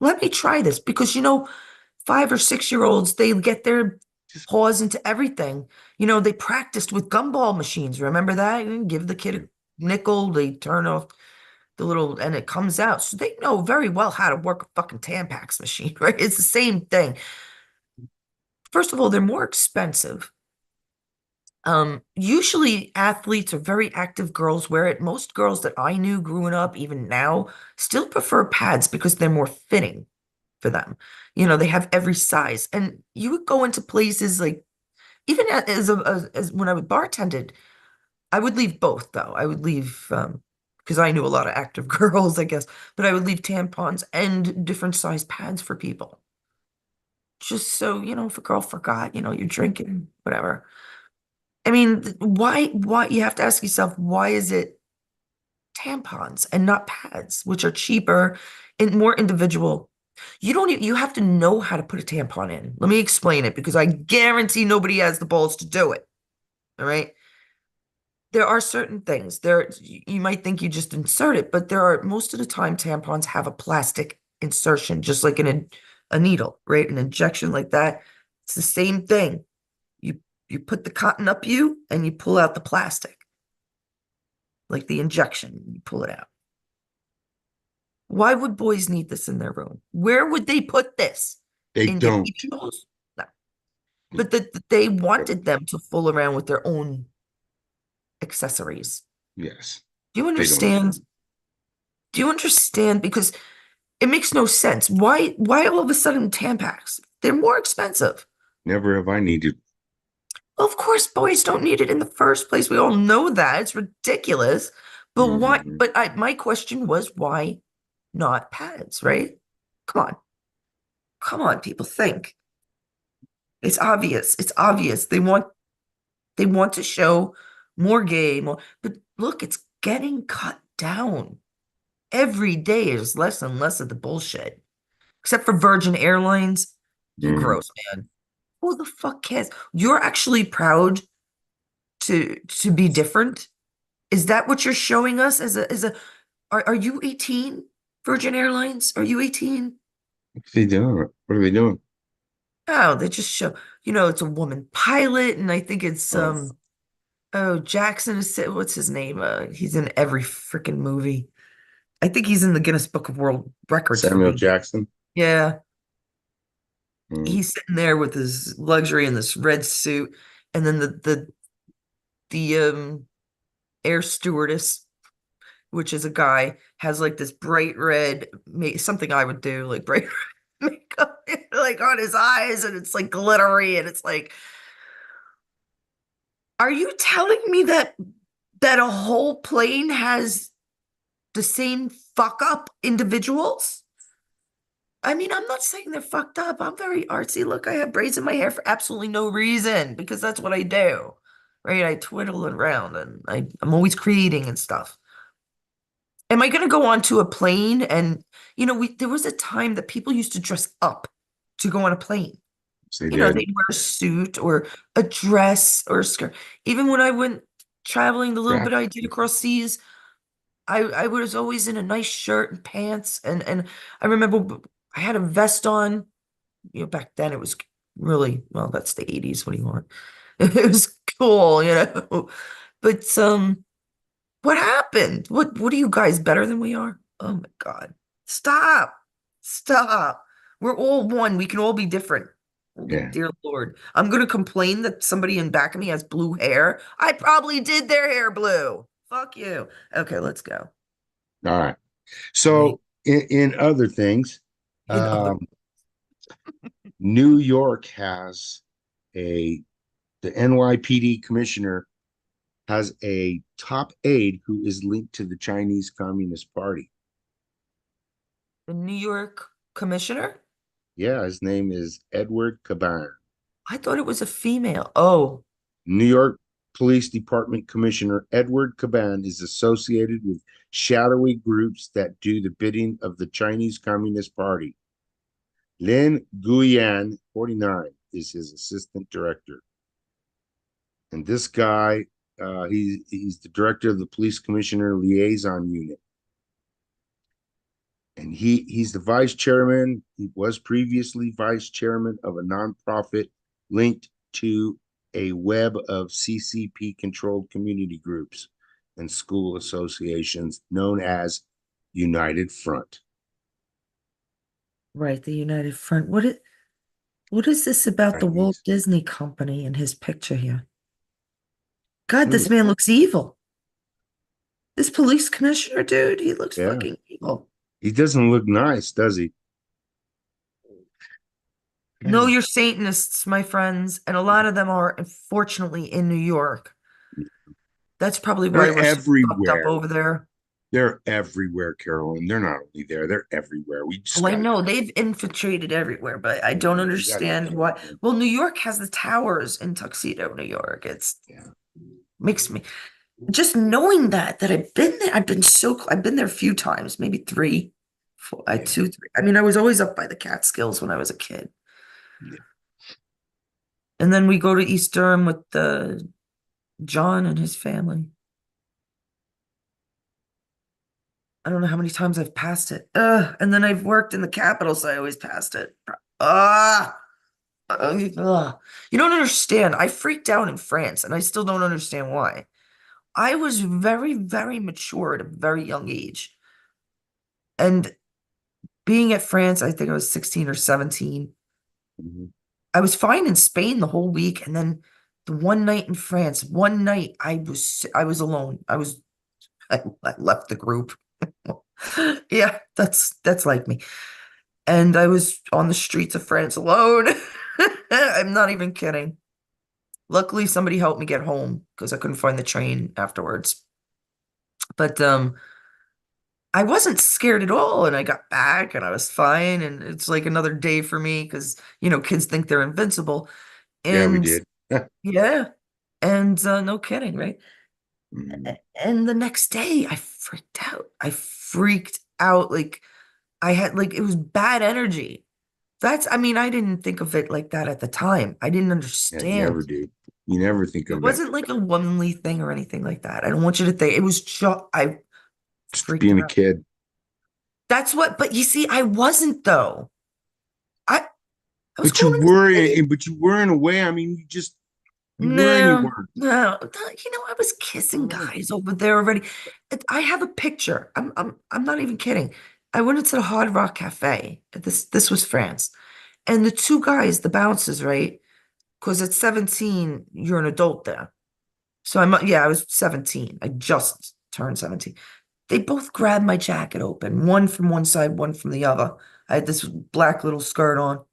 Let me try this because, 5 or 6 year olds, they get their Just paws into everything. They practiced with gumball machines. Remember that? You give the kid a nickel, they turn off the little, and it comes out. So they know very well how to work a fucking Tampax machine, right? It's the same thing. First of all, they're more expensive. Usually athletes or very active girls wear it. Most girls that I knew growing up, even now, still prefer pads because they're more fitting for them. They have every size. And you would go into places like, even as when I would bartended, I would leave both though. I would leave because I knew a lot of active girls, I guess, but I would leave tampons and different size pads for people. Just so, if a girl forgot, you're drinking, whatever. I mean, why you have to ask yourself, why is it tampons and not pads, which are cheaper and more individual? You have to know how to put a tampon in. Let me explain it because I guarantee nobody has the balls to do it. All right. There are certain things there, you might think you just insert it, but there are, most of the time, tampons have a plastic insertion, just like a needle, right? An injection like that. It's the same thing. You you put the cotton up you and you pull out the plastic, like the injection, you pull it out. Why would boys need this in their room? Where would they put this? they In their don't. peepee holes? No. But they wanted them to fool around with their own accessories. Yes, Do you they don't need it. understand? Do you understand? Because it makes no sense. Why all of a sudden Tampax? They're more expensive. Never have I needed. Well, of course, boys don't need it in the first place. We all know that. It's ridiculous. But why? Mhm. My question was, why not pads, right? Come on. Come on, people, think. It's obvious. It's obvious. They want to show more gay, more, but look, it's getting cut down. Every day is less and less of the bullshit. Except for Virgin Airlines. You're Mhm. gross, man. Who the fuck cares? You're actually proud to be different? Is that what you're showing us as a are you 18? Virgin Airlines? Are you 18? What are they doing? What are they doing? Oh, they just show, it's a woman pilot, and I think it's Oh, oh, Jackson is what's his name? He's in every freaking movie. I think he's in the Guinness Book of World Records for Samuel being. Jackson. Yeah, Mm. he's sitting there with his luxury in this red suit, and then the air stewardess, which is a guy, has like this bright red, something I would do, like bright red makeup, like on his eyes, and it's like glittery, and it's like, are you telling me that a whole plane has the same fuck up individuals? I mean, I'm not saying they're fucked up. I'm very artsy. Look, I have braids in my hair for absolutely no reason because that's what I do. Right? I twiddle it around and I'm always creating and stuff. Am I going to go onto a plane and, there was a time that people used to dress up to go on a plane. They did. They'd wear a suit or a dress or a skirt. Even when I went traveling the little bit I did across seas, I was always in a nice shirt and pants. And I remember I had a vest on. Back then it was really, well, that's the 80s. What do you want? It was cool. But what happened? What are you guys better than we are? Oh my God. Stop. Stop. We're all one. We can all be different. Oh, Yeah. dear Lord. I'm gonna complain that somebody in back of me has blue hair. I probably did their hair blue. Fuck you. Okay, let's go. All right. Wait, So in other things, in other um, New York has a the NYPD commissioner has a top aide who is linked to the Chinese Communist Party. the New York commissioner? Yeah, his name is Edward Caban. I thought it was a female. Oh, New York Police Department Commissioner Edward Caban is associated with shadowy groups that do the bidding of the Chinese Communist Party. Lin Guyan, 49, is his assistant director. And this guy, he's the director of the police commissioner liaison unit. And he's the vice chairman. He was previously vice chairman of a nonprofit linked to a web of CCP controlled community groups and school associations known as United Front. right, the United Front. What is this about the Walt Chinese. Disney Company in his picture here? God, Hmm. this man looks evil. This police commissioner, dude, he looks Yeah, fucking evil. he doesn't look nice, does he? No, Yeah. you're Satanists, my friends, and a lot of them are, unfortunately, in New York. That's probably why They're we're so fucked up everywhere. over there. They're everywhere, Carolyn. They're not only there, they're everywhere. We just Well, I got to know they've infiltrated everywhere, but I don't we got to understand get rid why. of them. Well, New York has the towers in Tuxedo, New York. It's Yeah. makes me just knowing that I've been there. I've been there a few times, maybe three, four, Yeah. two, three. I mean, I was always up by the Catskills when I was a kid. Yeah. And then we go to East Durham with John and his family. I don't know how many times I've passed it. And then I've worked in the Capitol, so I always passed it. Ah, ugh. You don't understand. I freaked out in France, and I still don't understand why. I was very, very mature at a very young age. And being at France, I think I was 16 or 17. Mhm. I was fine in Spain the whole week, and then the one night in France, one night I was alone. I left the group. Yeah, that's like me. And I was on the streets of France alone. I'm not even kidding. Luckily, somebody helped me get home because I couldn't find the train afterwards. But I wasn't scared at all, and I got back and I was fine. And it's like another day for me because kids think they're invincible. Yeah, we And did. yeah, and no kidding, right? Mhm. And the next day, I freaked out. I freaked out like I had like it was bad energy. I mean, I didn't think of it like that at the time. I didn't Yeah, you understand. never do. You never think It of that. wasn't like a womanly thing or anything like that. I don't want you to think it was just, I Just freaked being a out. kid. But you see, I wasn't though. I was But you going were insane. but you were in a way. I mean, you were and you No, weren't. no. I was kissing Oh, guys over there already. I have a picture. I'm not even kidding. I went into the Hard Rock Cafe. This was France. And the two guys, the bouncers, right? Because at 17, you're an adult there. So yeah, I was 17. I just turned 17. They both grabbed my jacket open, one from one side, one from the other. I had this black little skirt on.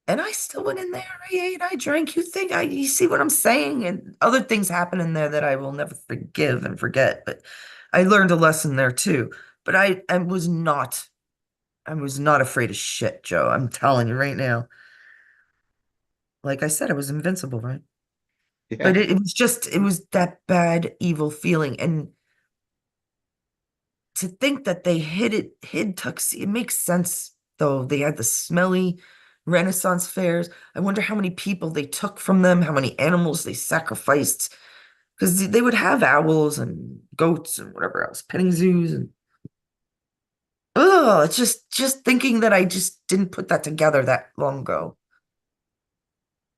And I still went in there. I ate, I drank. You see what I'm saying? And other things happen in there that I will never forgive and forget. But I learned a lesson there too. But I was not afraid of shit, Joe. I'm telling you right now. Like I said, I was invincible, right? But Yeah. it was that bad, evil feeling. And to think that they hid tuxedo, it makes sense though. They had the smelly Renaissance fairs. I wonder how many people they took from them, how many animals they sacrificed. Because they would have owls and goats and whatever else, petting zoos and oh, it's just thinking that I just didn't put that together that long ago.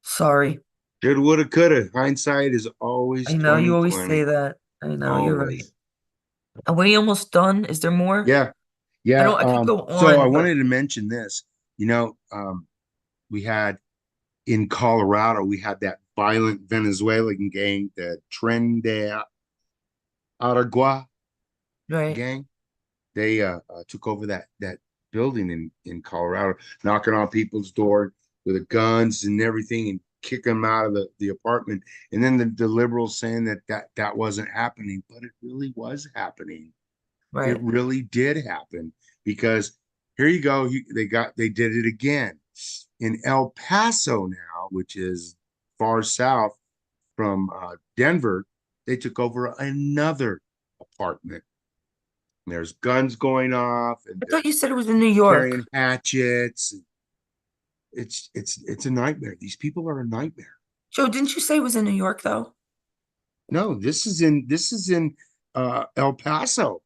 Sorry. Shoulda, woulda, coulda. Hindsight is always I know you always 2020. say that. I know you're right. Always. Are we almost done? Is there more? Yeah. Yeah. I could go So I on, but wanted to mention this. You know, we had in Colorado, we had that violent Venezuelan gang, the Tren de Aragua right, gang. They took over that building in Colorado, knocking on people's door with guns and everything, and kicking them out of the apartment. And then the liberals saying that wasn't happening, but it really was happening. It right, really did happen because here you go. They did it again in El Paso now, which is far south from Denver. They took over another apartment. And there's guns going off, and I they're thought you said it was in New carrying York. hatchets. It's a nightmare. These people are a nightmare. Joe, didn't you say it was in New York though? No, this is in El Paso.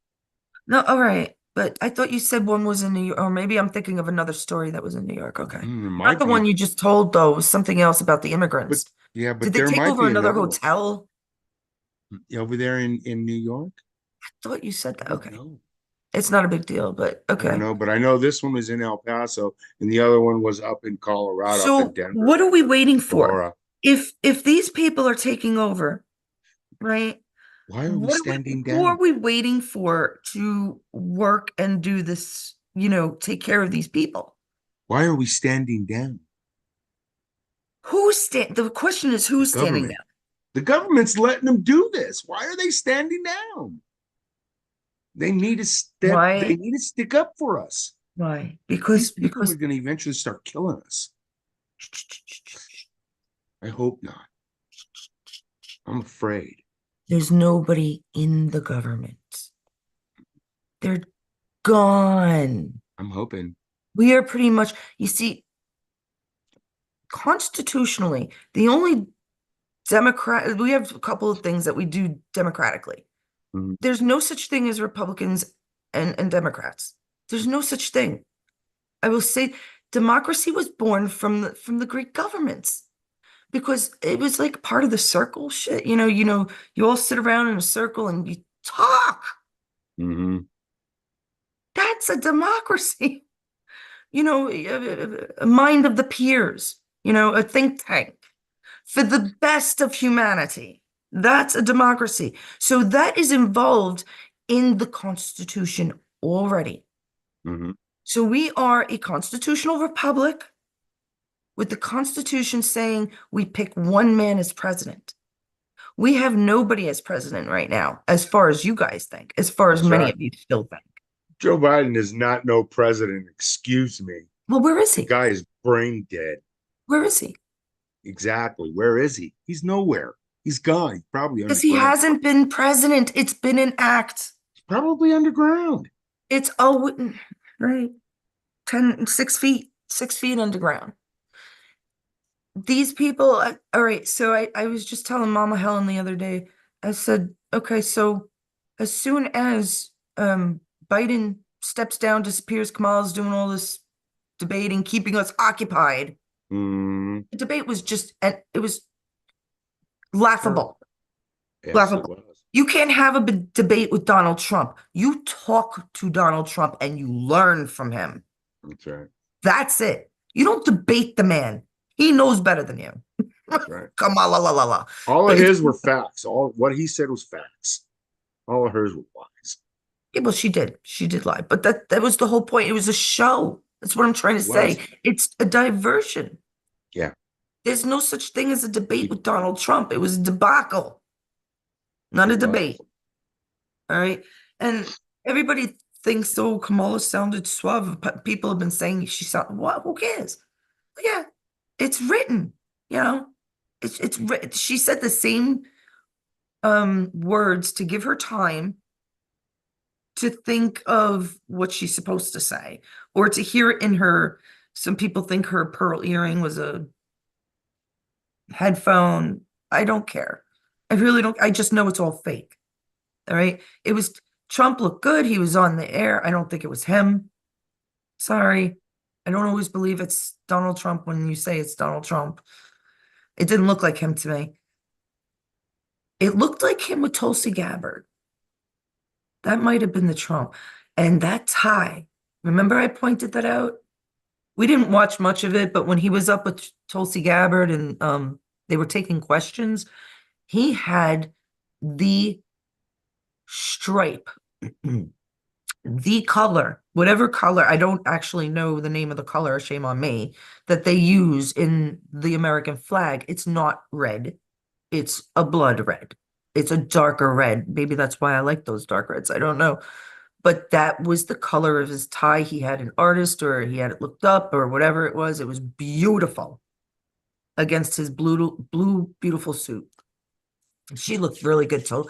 No, all right. But I thought you said one was in New York, or maybe I'm thinking of another story that was in New York. Okay. It Not might the one be, you just told though, it was something else about the but immigrants. yeah, Did but they there take might over be another another one hotel? over there in New York. I thought you said I that. don't Okay. know. It's not a big deal, but I don't okay. know, but I know this one was in El Paso, and the other one was up in Colorado, up in So Denver, what are we waiting for? Aurora. If these people are taking over, right? Why are we standing Who are down? we waiting for to work and do this, take care of these people? Why are we standing down? The question is The who's standing government. down? The government's letting them do this. Why are they standing down? They need to step, they Why? need to stick up for us. Why? These people are Because going to eventually start killing us. I hope not. I'm afraid. there's nobody in the government. They're gone. I'm hoping. We are pretty much, you see, constitutionally, the only we have a couple of things that we do democratically. Mhm. There's no such thing as Republicans and Democrats. There's no such thing. I will say democracy was born from the Greek governments because it was like part of the circle shit. You all sit around in a circle and you talk. Mhm. That's a democracy. A mind of the peers, a think tank for the best of humanity. That's a democracy. So that is involved in the Constitution already. Mhm. So we are a constitutional republic with the Constitution saying we pick one man as president. We have nobody as president right now, as far as you guys think, as far as That's many right. of you still think. Joe Biden is not no president. Excuse me. Well, where is The he? guy is brain dead. Where is he? Exactly. Where is he? He's nowhere. He's gone. He's probably Because he underground. hasn't been president. It's been an act. He's probably underground. It's oh right. 6 feet, 6 feet underground. These people, all right. So I was just telling Mama Helen the other day, I said, okay, so as soon as Biden steps down, disappears, Kamala's doing all this debating, keeping us occupied. Mm, The debate was just, and it was sure. laughable. Yes, it Laughable. was. You can't have a debate with Donald Trump. You talk to Donald Trump and you learn from him. That's right. That's it. You don't debate the man. He knows better than you. That's right. Kamala, la, la, la. All of But his were facts. All what he said was facts. All of hers were lies. yeah, well, she did. She did lie. But that was the whole point. It was a show. That's what I'm trying to It say. was. It's a diversion. Yeah, There's no such thing as a debate it, with Donald Trump. It was a debacle, not it a was. debate. All right. And everybody thinks, oh, Kamala sounded suave. People have been saying she sound what? Who cares? Yeah, it's written, you know. It's written. She said the same words to give her time to think of what she's supposed to say or to hear it in her. Some people think her pearl earring was a headphone. I don't care. I really don't. I just know it's all fake. All right. It was Trump looked good. He was on the air. I don't think it was him. Sorry. I don't always believe it's Donald Trump when you say it's Donald Trump. It didn't look like him to me. It looked like him with Tulsi Gabbard. That might have been the Trump. And that tie, remember I pointed that out? We didn't watch much of it, but when he was up with Tulsi Gabbard and they were taking questions, he had the stripe, the color, whatever color, I don't actually know the name of the color, shame on me, that they use in the American flag. It's not red, it's a blood red. It's a darker red. Maybe that's why I like those dark reds. I don't know. But that was the color of his tie. He had an artist or he had it looked up or whatever it was. It was beautiful against his blue, beautiful suit. She looked really good. So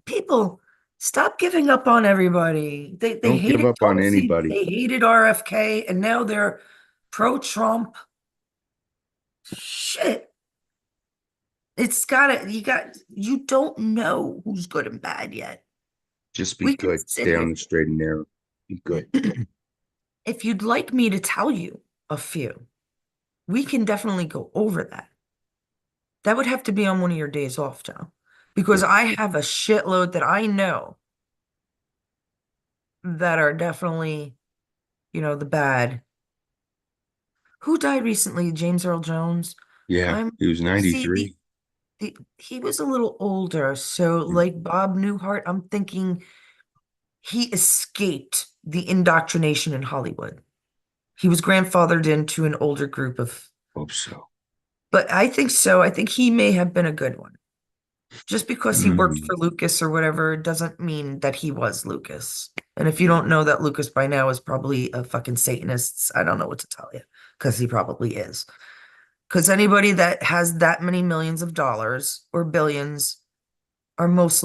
people, stop giving up on everybody. They Don't give hated up on Tulsi, anybody. they hated RFK, and now they're pro-Trump. Shit. You don't know who's good and bad yet. Just be We can good. sit Stay on here. the straight and narrow. Be good. If you'd like me to tell you a few, we can definitely go over that. That would have to be on one of your days off, Joe, because Yeah. I have a shitload that I know that are definitely, the bad. Who died recently? James Earl Jones. Yeah. I'm He was see 93. he was a little older, so Mm. like Bob Newhart, I'm thinking he escaped the indoctrination in Hollywood. He was grandfathered into an older group of, Hope so. but I think so. I think he may have been a good one. Just because he worked Mm. for Lucas or whatever doesn't mean that he was Lucas. And if you don't know that Lucas by now is probably a fucking Satanist, I don't know what to tell you, because he probably is. Because anybody that has that many millions of dollars or billions are most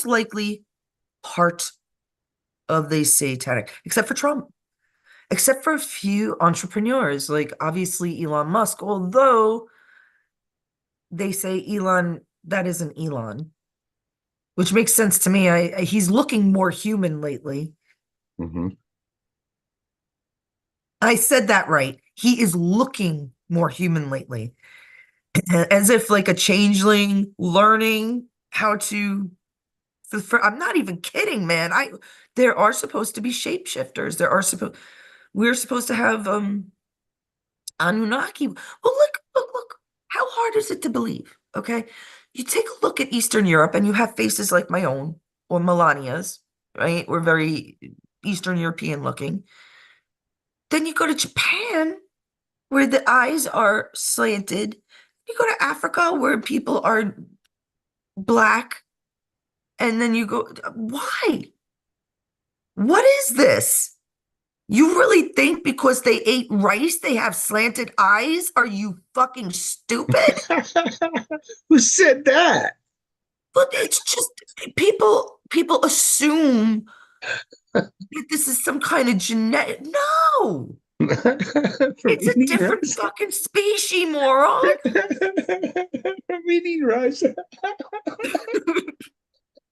likely part of the satanic, except for Trump, except for a few entrepreneurs, like obviously Elon Musk, although they say Elon, that isn't Elon, which makes sense to me. He's looking more human lately. Hmm. I said that right. He is looking more human lately, as if like a changeling learning how to. I'm not even kidding, man. There are supposed to be shapeshifters. We're supposed to have Anunnaki. Well, look. How hard is it to believe? Okay. You take a look at Eastern Europe and you have faces like my own or Melania's, right? We're very Eastern European looking. Then you go to Japan where the eyes are slanted. You go to Africa where people are black. And then you go, why? What is this? You really think because they ate rice, they have slanted eyes? Are you fucking stupid? Who said that? But it's just people assume that this is some kind of genetic. No, From it's a eating different rice? fucking species, moron. From eating rice?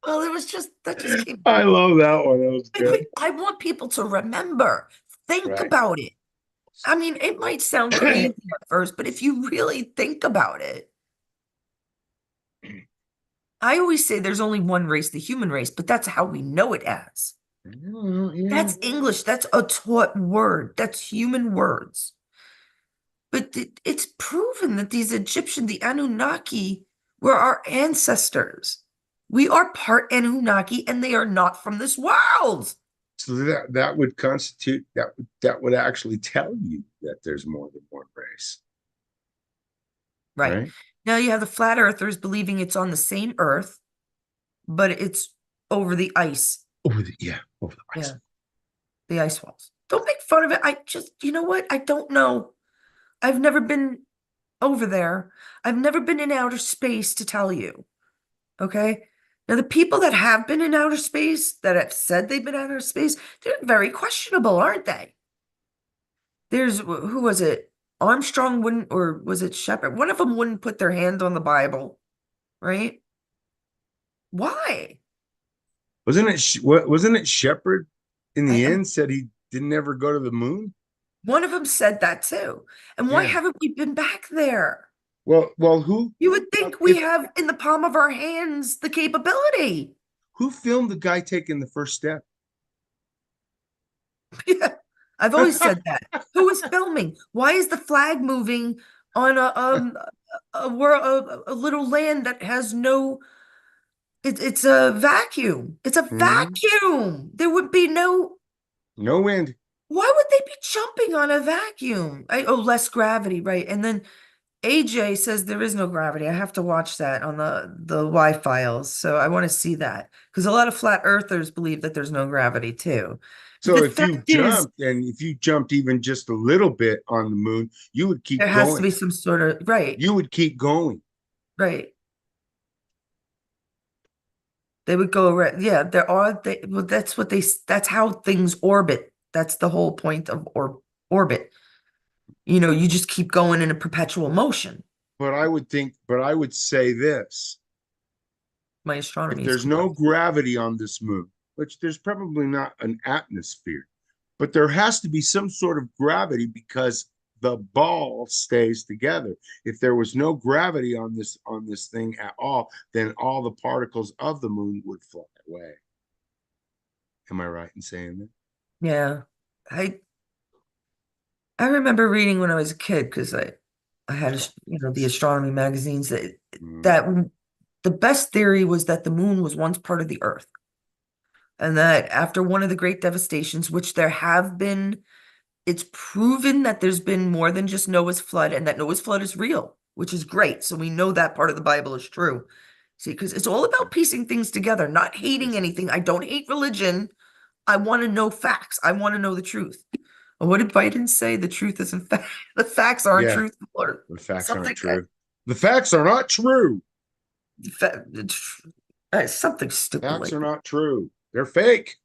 Well, it was just that just came. I love that one. That was But good. I want people to remember, think Right. about it. I mean, it might sound crazy at first, but if you really think about it, I always say there's only one race, the human race, but that's how we know it as. Yeah. That's English. That's a taught word. That's human words. But it's proven that these Egyptian, the Anunnaki, were our ancestors. We are part Anunnaki and they are not from this world. So that would constitute that would actually tell you that there's more than one race, Right. right? Now you have the flat earthers believing it's on the same earth, but it's over the ice. Yeah, over the Yeah. ice. the ice walls. Don't make fun of it. I just, you know what? I don't know. I've never been over there. I've never been in outer space to tell you. Okay. Now, the people that have been in outer space, that have said they've been in outer space, they're very questionable, aren't they? There's, who was it? Armstrong wouldn't, or was it Shepard? One of them wouldn't put their hand on the Bible, right? Why? Wasn't it Shepard in I the am. end said he didn't ever go to the moon? One of them said that too. And why Yeah. haven't we been back there? Well, who You would think we if have in the palm of our hands the capability. who filmed the guy taking the first step? Yeah, I've always said that. Who is filming? Why is the flag moving on a little land that has no? It's a vacuum. It's a Mhm. vacuum. There would be no. No wind. Why would they be jumping on a vacuum? Oh, less gravity, right? And then AJ says there is no gravity. I have to watch that on the Y files. So I want to see that because a lot of flat earthers believe that there's no gravity too. But So the if you fact is, jumped and if you jumped even just a little bit on the moon, you would there keep has to going. be some sort of right, You would keep going. right. They would go around. Yeah, there are they well, that's how things orbit. That's the whole point of orbit. You just keep going in a perpetual motion. But I would say this. My If astronomy is there's no complete. gravity on this moon, which there's probably not an atmosphere, but there has to be some sort of gravity because the ball stays together. If there was no gravity on this thing at all, then all the particles of the moon would fly away. Am I right in saying that? Yeah. I I remember reading when I was a kid because I had the astronomy magazines Mm. that the best theory was that the moon was once part of the Earth, and that after one of the great devastations, which there have been, it's proven that there's been more than just Noah's flood, and that Noah's flood is real, which is great. So we know that part of the Bible is true. See, because it's all about piecing things together, not hating Yes. anything. I don't hate religion. I want to know facts. I want to know the truth. What did Biden say? The truth isn't fact. The facts aren't Yeah, truthful or the facts aren't something. true. The facts are not true. Something stupid Facts like are that. not true. They're fake.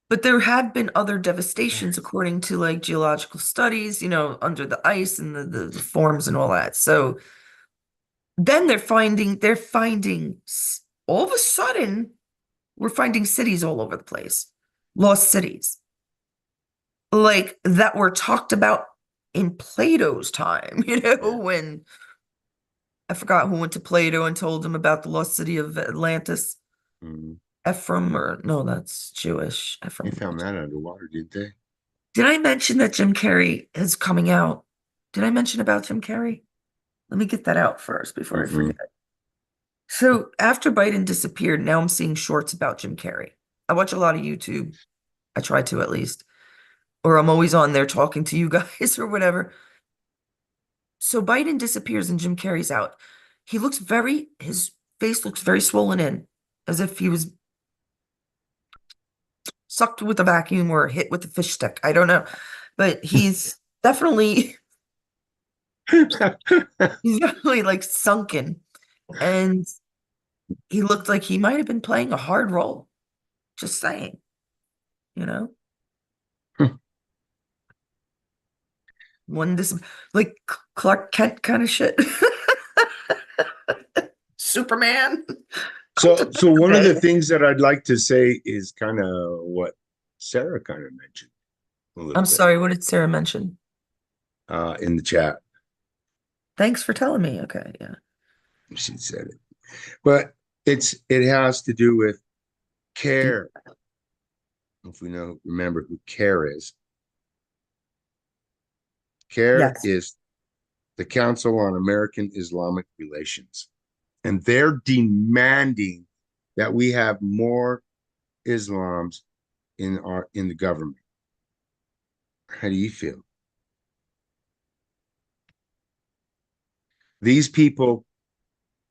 But there have been other devastations according to like geological studies, under the ice and the forms and all that. So then all of a sudden, we're finding cities all over the place, lost cities, like that were talked about in Plato's time, Yeah. when I forgot who went to Plato and told him about the lost city of Atlantis. Mhm. Ephraim, or no, that's Jewish. They Ephraim. found that underwater, didn't they? Did I mention that Jim Carrey is coming out? Did I mention about Jim Carrey? Let me get that out first before I Mm-mm. forget. So after Biden disappeared, now I'm seeing shorts about Jim Carrey. I watch a lot of YouTube. I try to at least, or I'm always on there talking to you guys or whatever. So Biden disappears and Jim Carrey's out. His face looks very swollen in, as if he was sucked with a vacuum or hit with a fish stick. I don't know. But he's definitely like sunken. And he looked like he might have been playing a hard role. Just saying, you know? One this like Clark Kent kind of shit. Superman. So one of Okay. the things that I'd like to say is kind of what Sarah kind of mentioned a little I'm bit sorry, what did Sarah mention? in the chat. Thanks for telling me. Okay, yeah. She said it, but it has to do with Deep. care. If we remember who CARE is. CARE Yes. is the Council on American Islamic Relations, and they're demanding that we have more Islams in the government. How do you feel? These people,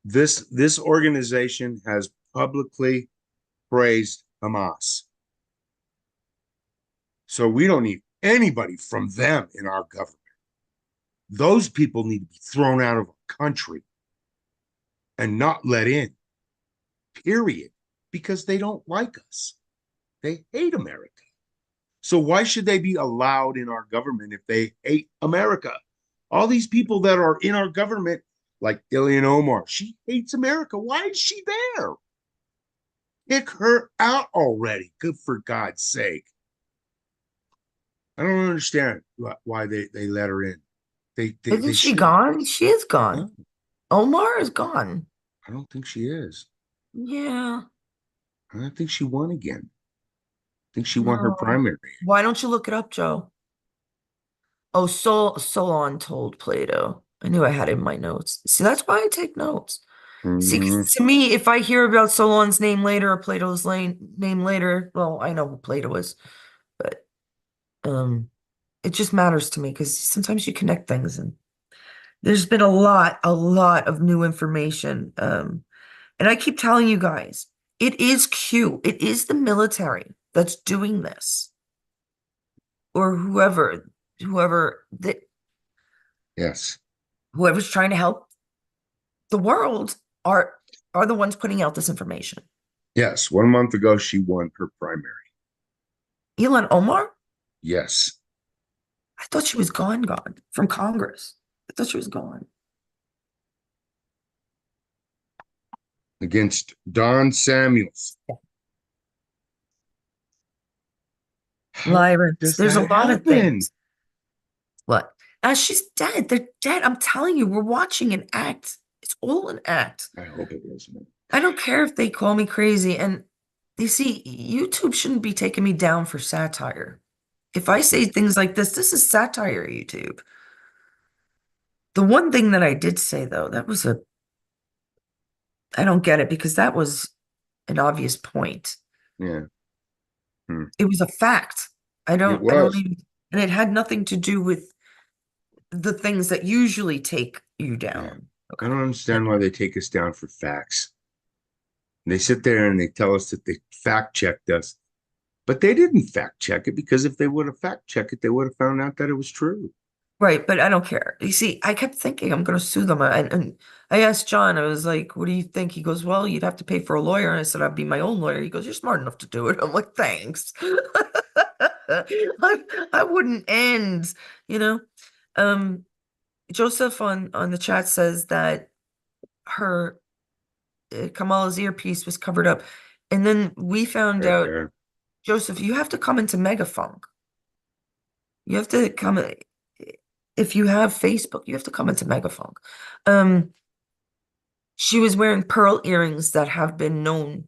this organization has publicly praised Hamas. So we don't need anybody from them in our government. Those people need to be thrown out of our country and not let in, period, because they don't like us. They hate America. So why should they be allowed in our government if they hate America? All these people that are in our government, like Ilhan Omar, she hates America. Why is she there? Kick her out already. Good for God's sake. I don't understand why they let her in. Isn't They she should. gone? She is gone. No, Omar is gone. I don't think she is. Yeah. I think she won again. I think she won her No. primary. Why don't you look it up, Joe? Oh, Solon told Plato. I knew I had it in my notes. See, that's why I take notes. See, 'cause Mm-hmm. to me, if I hear about Solon's name later or Plato's name later, well, I know who Plato is, but um, it just matters to me because sometimes you connect things, and there's been a lot of new information. And I keep telling you guys, it is Q, it is the military that's doing this, or whoever that Yes. whoever's trying to help the world are are the ones putting out this information. Yes. 1 month ago, she won her primary. Elon Omar, Yes. I thought she was gone from Congress. I thought she was gone. Against Don Samuels. How Lyrants. does There's a that lot of happen? things. What? She's dead. They're dead. I'm telling you, we're watching an act. It's all an act. I hope it isn't. I don't care if they call me crazy. And you see, YouTube shouldn't be taking me down for satire. If I say things like this is satire, YouTube. The one thing that I did say, though, I don't get it because that was an obvious point. Yeah. Hmm. It was a fact. It I don't was. even, and it had nothing to do with the things that usually take you Yeah. down. I Okay. don't understand why they take us down for facts. They sit there and they tell us that they fact checked us, but they didn't fact check it because if they would have fact checked it, they would have found out that it was true. Right, but I don't care. You see, I kept thinking I'm going to sue them. And I asked John, I was like, what do you think? He goes, well, you'd have to pay for a lawyer. And I said, I'd be my own lawyer. He goes, you're smart enough to do it. I'm like, thanks. I wouldn't end, you know. Um, Joseph on the chat says that her Kamala's earpiece was covered up. And then we found Right out, there. Joseph, you have to come into Megafunk. You have to come if you have Facebook, you have to come into Megafunk. Um, she was wearing pearl earrings that have been known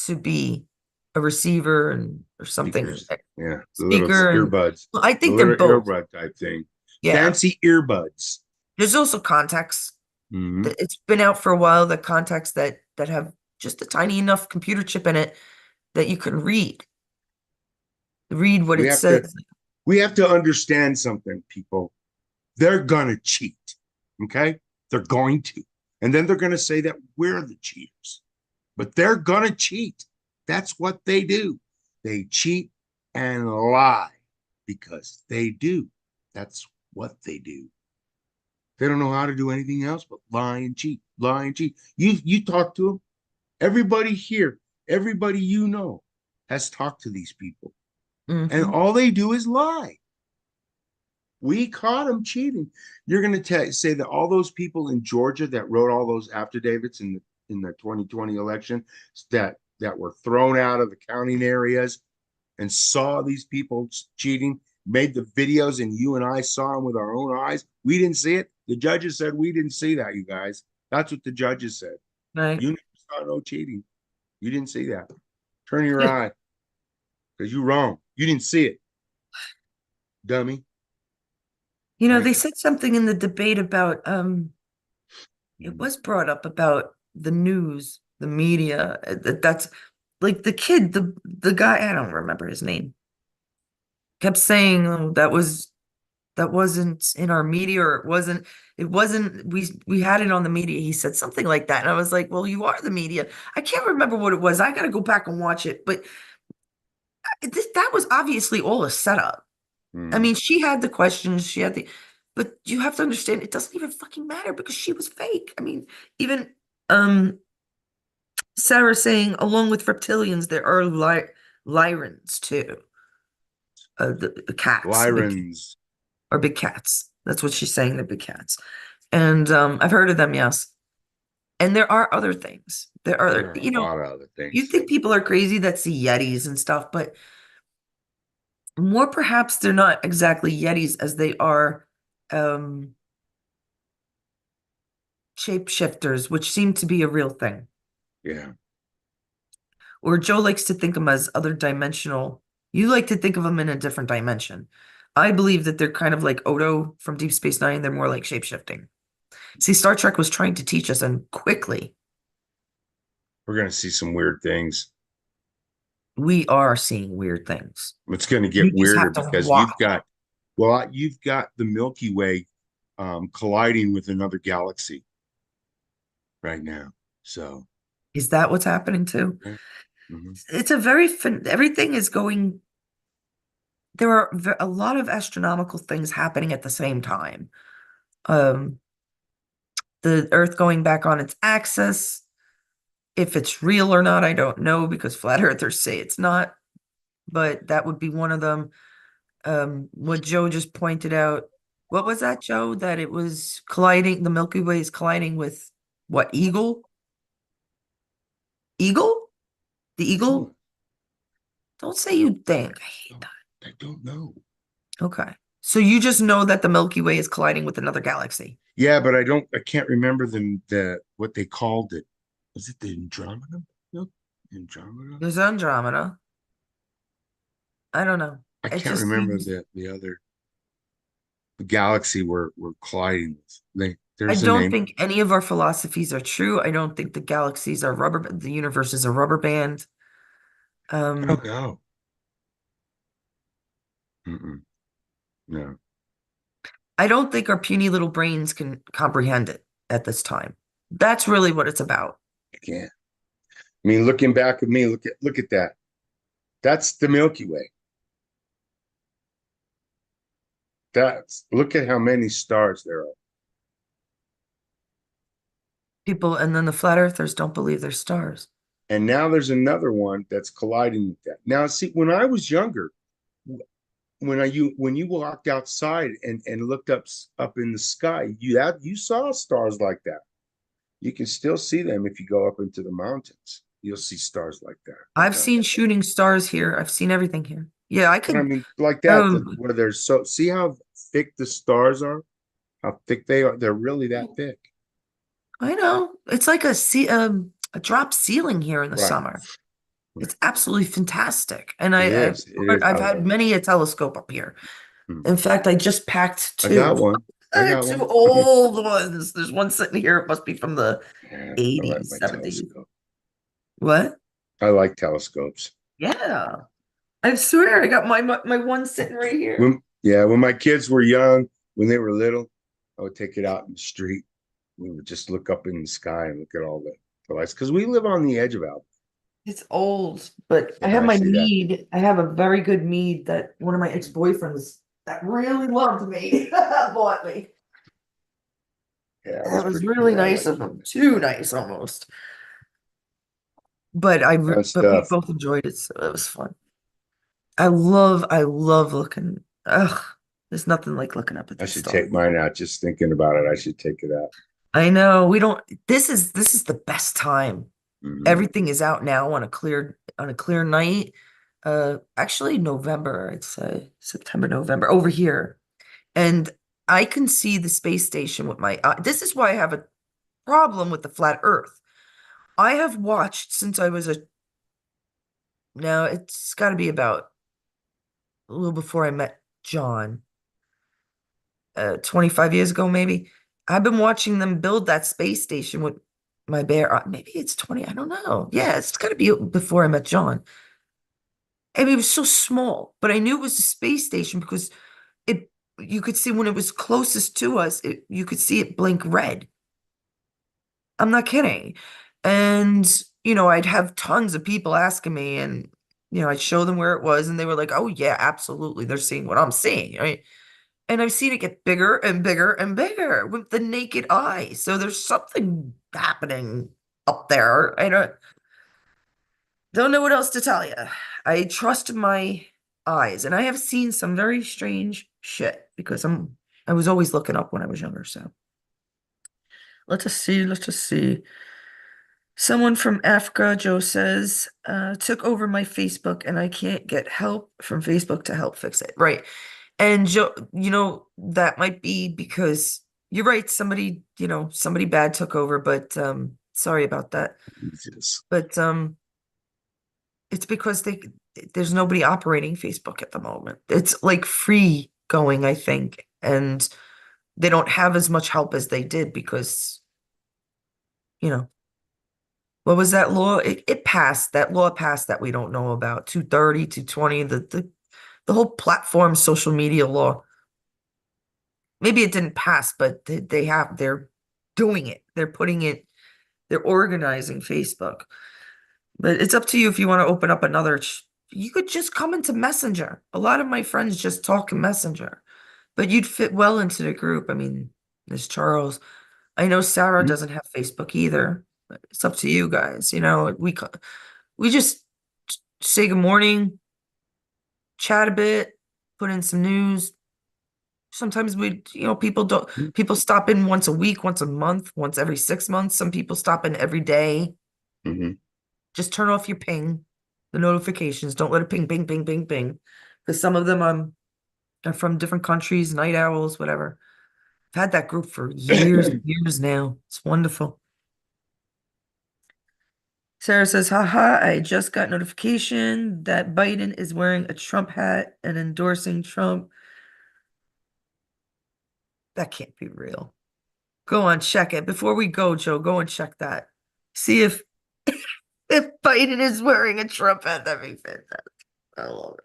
to be a receiver and or something Speakers. Yeah. The little speaker, and earbuds. well, I The think they're little both. earbud type thing. Yeah. Fancy earbuds. There's also contacts. Hmm. It's been out for a while, the contacts that have just a tiny enough computer chip in it that you can read what We it have to says. we have to understand something, people. They're gonna cheat. Okay? They're going to. And then they're gonna say that we're the cheaters. But they're gonna cheat. That's what they do. They cheat and lie because they do. That's what they do. They don't know how to do anything else but lie and cheat, lie and cheat. You talk to them. Everybody here, everybody you know has talked to these people. And Hmm. all they do is lie. We caught them cheating. You're going to say that all those people in Georgia that wrote all those affidavits in the 2020 election that were thrown out of the counting areas and saw these people cheating, made the videos, and you and I saw them with our own eyes. We didn't see it. The judges said we didn't see that, you guys. That's what the judges said. Right. You never saw no cheating. You didn't see that. Turn your eye because you're wrong. You didn't see it, dummy. You know, I they said something in the debate about it was brought up about the news, the media. That's like the kid, the guy, I don't remember his name, kept saying, oh, that wasn't in our media, or it wasn't we had it on the media. He said something like that. And I was like, well, you are the media. I can't remember what it was. I gotta go back and watch it. But That was obviously all a setup. I Hmm. mean, she had the questions, but you have to understand it doesn't even fucking matter because she was fake. I mean, even um Sarah saying along with reptilians, there are Lyrans too. The cats, the big Lyrans. or big cats. That's what she's saying, they're big cats. And I've heard of them, yes. And there are other things. There There are, are a lot of other you things. think people are crazy that see Yetis and stuff, but more perhaps they're not exactly Yetis as they are um shapeshifters, which seem to be a real thing. Yeah. Or Joe likes to think of them as other dimensional. You like to think of them in a different dimension. I believe that they're kind of like Odo from Deep Space Nine. They're more like shapeshifting. See, Star Trek was trying to teach us, and quickly We're going to see some weird things. we are seeing weird things. It's going to You get just weirder have to because watch. you've got the Milky Way colliding with another galaxy right now. So, Is that what's happening too? yeah. Mhm. It's a very everything is going. There are a lot of astronomical things happening at the same time. Um, the Earth going back on its axis. If it's real or not, I don't know because flat earthers say it's not, but that would be one of them. What Joe just pointed out, what was that, Joe? That it was colliding, the Milky Way is colliding with what, Eagle? Eagle? The Oh, Eagle? Don't say you think. I hate no, that. I don't know. Okay. So you just know that the Milky Way is colliding with another galaxy. Yeah, but I can't remember the what they called it. Was it the Andromeda? No, Andromeda? There's Andromeda. I don't know. I It can't just remember seems, the other galaxy we're colliding with. I There's a don't name. think any of our philosophies are true. I don't think the galaxies are the universe is a rubber band. Oh Um, no. Mm-mm, no, I don't think our puny little brains can comprehend it at this time. That's really what it's about. I can't. I mean, looking back at me, look at that. That's the Milky Way. That's look at how many stars there are. People, and then the flat earthers don't believe they're stars. And now there's another one that's colliding with that. Now, see, when I was younger, when you walked outside and looked up in the sky, you saw stars like that. You can still see them if you go up into the mountains. You'll see stars like that. Like I've seen shooting stars here. I've seen everything here. Yeah, I but I could. mean, like that, Um, where they're so see how thick the stars are, how thick they are. They're really that thick. I know it's like a drop ceiling here in the Right. summer. Right. It's absolutely fantastic, and It is. It is. I I've had love many a telescope up here. it. Hmm. In fact, I just packed I got two. one. I got Two one. old ones. There's one sitting here. It must be from the Yeah, I like 80s, my 70s. telescope. What? I like telescopes. Yeah. I swear I got my one sitting right here. When my kids were young, when they were little, I would take it out in the street. We would just look up in the sky and look at all the lights because we live on the edge of Albuquerque. It's old, but I Yeah, have I my see that. mead. I have a very good mead that one of my ex-boyfriends that really loved me bought me. Yeah, it was It was pretty really cool. I nice like of it. him. Too nice almost. Fun But we stuff. both enjoyed it, so it was fun. I love looking. Ugh, there's nothing like looking up at I these should stars. take mine out. Just thinking about it, I should take it out. I know we don't. This is the best time. Hmm. Everything is out now on a clear night. Actually November, I'd say September, November over here. And I can see the space station with my this is why I have a problem with the flat earth. I have watched since I was a now it's got to be about a little before I met John, 25 years ago maybe. I've been watching them build that space station with my bear. Maybe it's 20, I don't know. Yeah, it's got to be before I met John. I mean, it was so small, but I knew it was a space station because it you could see when it was closest to us, you could see it blink red. I'm not kidding. And, I'd have tons of people asking me, and I'd show them where it was, and they were like, "Oh yeah, absolutely. They're seeing what I'm seeing." Right. And I've seen it get bigger and bigger and bigger with the naked eye. So there's something happening up there. I don't know what else to tell you. I trust my eyes, and I have seen some very strange shit because I was always looking up when I was younger. So let us see. Let us see. Someone from Africa, Joe says, took over my Facebook and I can't get help from Facebook to help fix it. Right. And Joe, that might be because you're right. Somebody bad took over, but sorry about that. Jesus. But it's because there's nobody operating Facebook at the moment. It's like free going, I think, and they don't have as much help as they did because, you know, what was that law? It passed. That law passed that we don't know about. 230, 220, the whole platform social media law. Maybe it didn't pass, but they're doing it. They're organizing Facebook. But it's up to you if you want to open up another. You could just come into Messenger. A lot of my friends just talk in Messenger, but you'd fit well into the group. I mean, there's Charles. I know Sarah Hmm? doesn't have Facebook either. But it's up to you guys. We just say good morning, chat a bit, put in some news. Sometimes people stop in once a week, once a month, once every 6 months. Some people stop in every day. Hmm. Just turn off your ping, the notifications. Don't let it ping, ping, ping, ping, ping. Because some of them are from different countries, night owls, whatever. I've had that group for years, years now. It's wonderful. Sarah says, haha, I just got notification that Biden is wearing a Trump hat and endorsing Trump. That can't be real. Go on, check it. Before we go, Joe, go and check that. See if Biden is wearing a Trump hat. That'd be fantastic. I love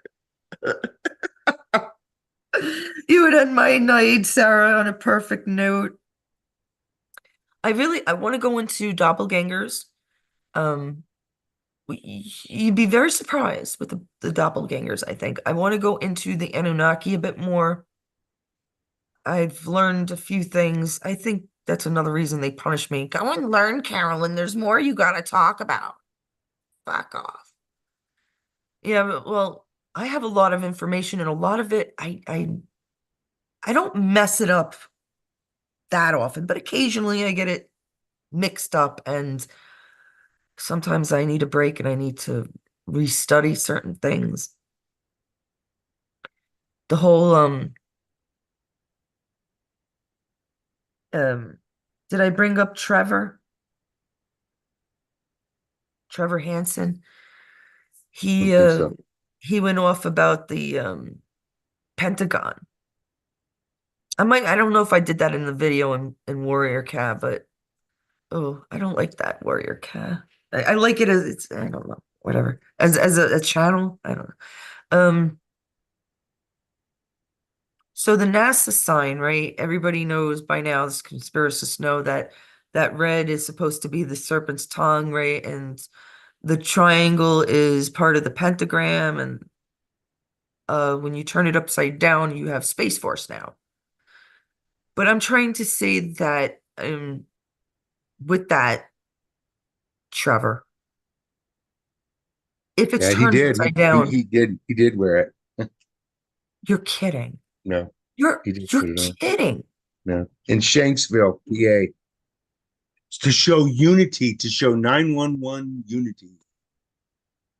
it. You would end my night, Sarah, on a perfect note. I want to go into doppelgangers. Um, you'd be very surprised with the doppelgangers, I think. I want to go into the Anunnaki a bit more. I've learned a few things. I think that's another reason they punish me. Go and learn, Carolyn. There's more you got to talk about. Fuck off. Yeah, well, I have a lot of information, and a lot of it, I don't mess it up that often, but occasionally I get it mixed up, and sometimes I need a break and I need to restudy certain things. The whole um did I bring up Trevor Hansen? He Don't think uh so. he went off about the Pentagon. I don't know if I did that in the video in Warrior Cab, but oh, I don't like that Warrior Cab. I like it as it's I don't know, whatever. As a channel, I don't know. So the NASA sign, right? Everybody knows by now, this conspiracists know that that red is supposed to be the serpent's tongue, right? And the triangle is part of the pentagram. And when you turn it upside down, you have Space Force now. But I'm trying to say that with that, Trevor, if it's Yeah, he turned did. upside down, He did wear it. you're kidding. No, You're he did you're put it on. kidding. No. In Shanksville, PA, to show unity, to show 911 unity.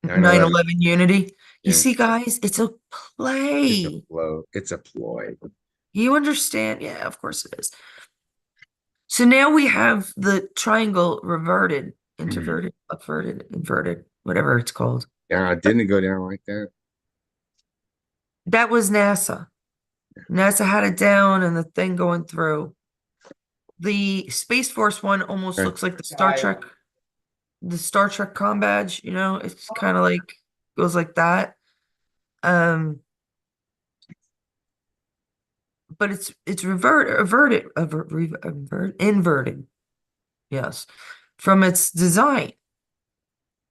9/11. 9/11 Unity. You Yeah. see, guys, it's a It's a play. flow. It's a ploy. You understand? Yeah, of course it is. So now we have the triangle reverted, Mhm. introverted, upverted, inverted, whatever it's called. Yeah, didn't it go down like that? That was NASA. NASA had it down and the thing going through. The Space Force one almost Okay. looks like the Star Trek com badge, it's kind of like goes like that. Um, but it's inverted, yes, from its design.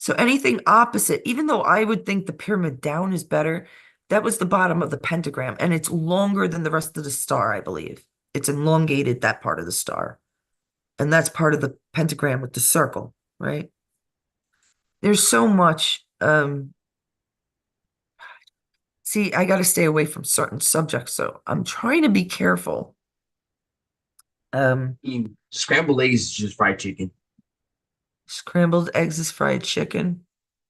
So anything opposite, even though I would think the pyramid down is better, that was the bottom of the pentagram, and it's longer than the rest of the star, I believe. It's elongated, that part of the star. And that's part of the pentagram with the circle, right? There's so much. See, I got to stay away from certain subjects, so I'm trying to be careful. Um, I mean, scrambled eggs is just fried chicken. Scrambled eggs is fried chicken,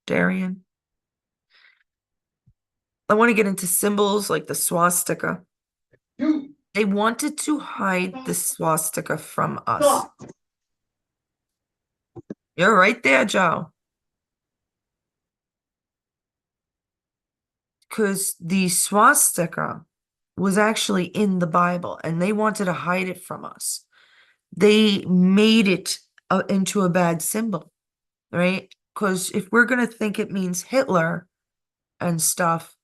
Darian. I want to get into symbols like the swastika. Dude, They wanted to hide the swastika from us. stop. You're right there, Joe. Because the swastika was actually in the Bible and they wanted to hide it from us. They made it into a bad symbol, right? Because if we're going to think it means Hitler and stuff,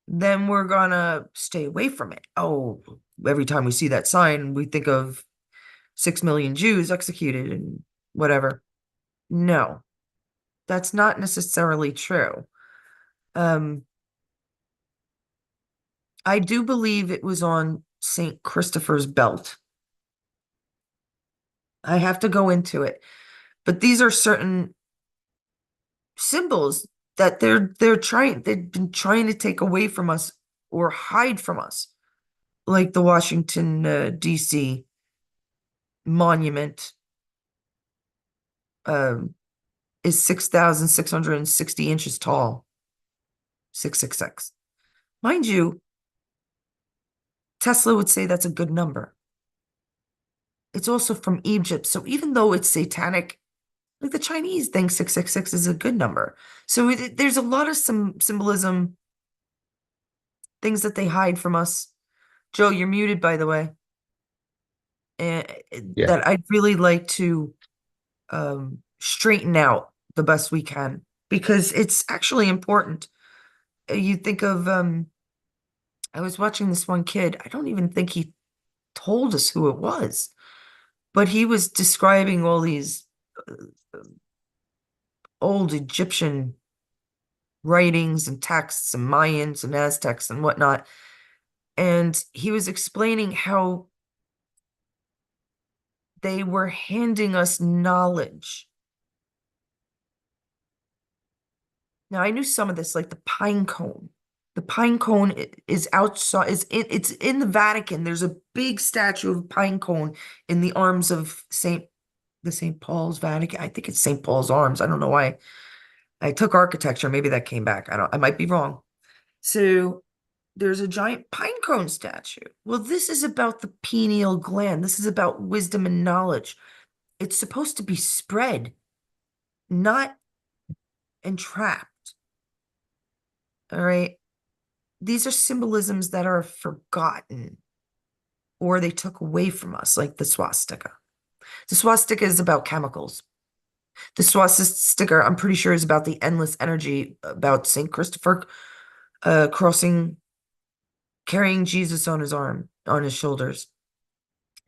then we're going to stay away from it. Oh, every time we see that sign, we think of 6 million Jews executed and whatever. No, that's not necessarily true. Um, I do believe it was on St. Christopher's belt. I have to go into it. But these are certain symbols that they've been trying to take away from us or hide from us. Like the Washington DC monument um is 6,660 inches tall. 666. Mind you, Tesla would say that's a good number. It's also from Egypt. So even though it's satanic, like the Chinese think 666 is a good number. So there's a lot of some symbolism, things that they hide from us. Joe, you're muted, by the way. And Yeah. that I'd really like to straighten out the best we can because it's actually important. You think of I was watching this one kid. I don't even think he told us who it was, but he was describing all these uh, old Egyptian writings and texts and Mayans and Aztecs and whatnot. And he was explaining how they were handing us knowledge. Now, I knew some of this, like the pine cone. The pine cone is outside, it's in the Vatican. There's a big statue of a pine cone in the arms of the St. Paul's Vatican. I think it's St. Paul's Arms. I don't know why. I took architecture. Maybe that came back. I might be wrong. So there's a giant pine cone statue. Well, this is about the pineal gland. This is about wisdom and knowledge. It's supposed to be spread, not entrapped. All right. These are symbolisms that are forgotten or they took away from us, like the swastika. The swastika is about chemicals. The swastika, I'm pretty sure, is about the endless energy about St. Christopher crossing, carrying Jesus on his arm, on his shoulders.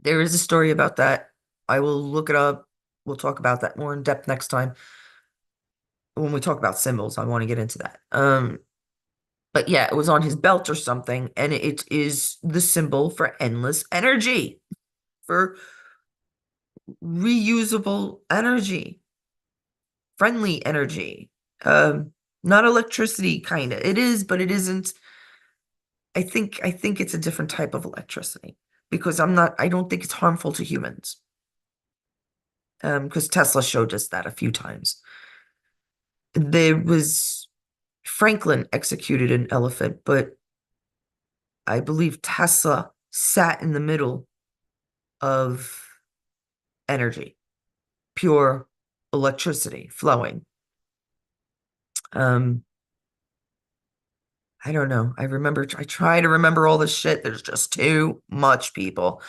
There is a story about that. I will look it up. We'll talk about that more in depth next time. When we talk about symbols, I want to get into that. But yeah, it was on his belt or something, and it is the symbol for endless energy, for reusable energy, friendly energy. Not electricity, kind of. It is, but it isn't. I think it's a different type of electricity because I don't think it's harmful to humans. Because Tesla showed us that a few times. There was Franklin executed an elephant, but I believe Tesla sat in the middle of energy, pure electricity flowing. Um, I don't know. I try to remember all this shit. There's just too much, people.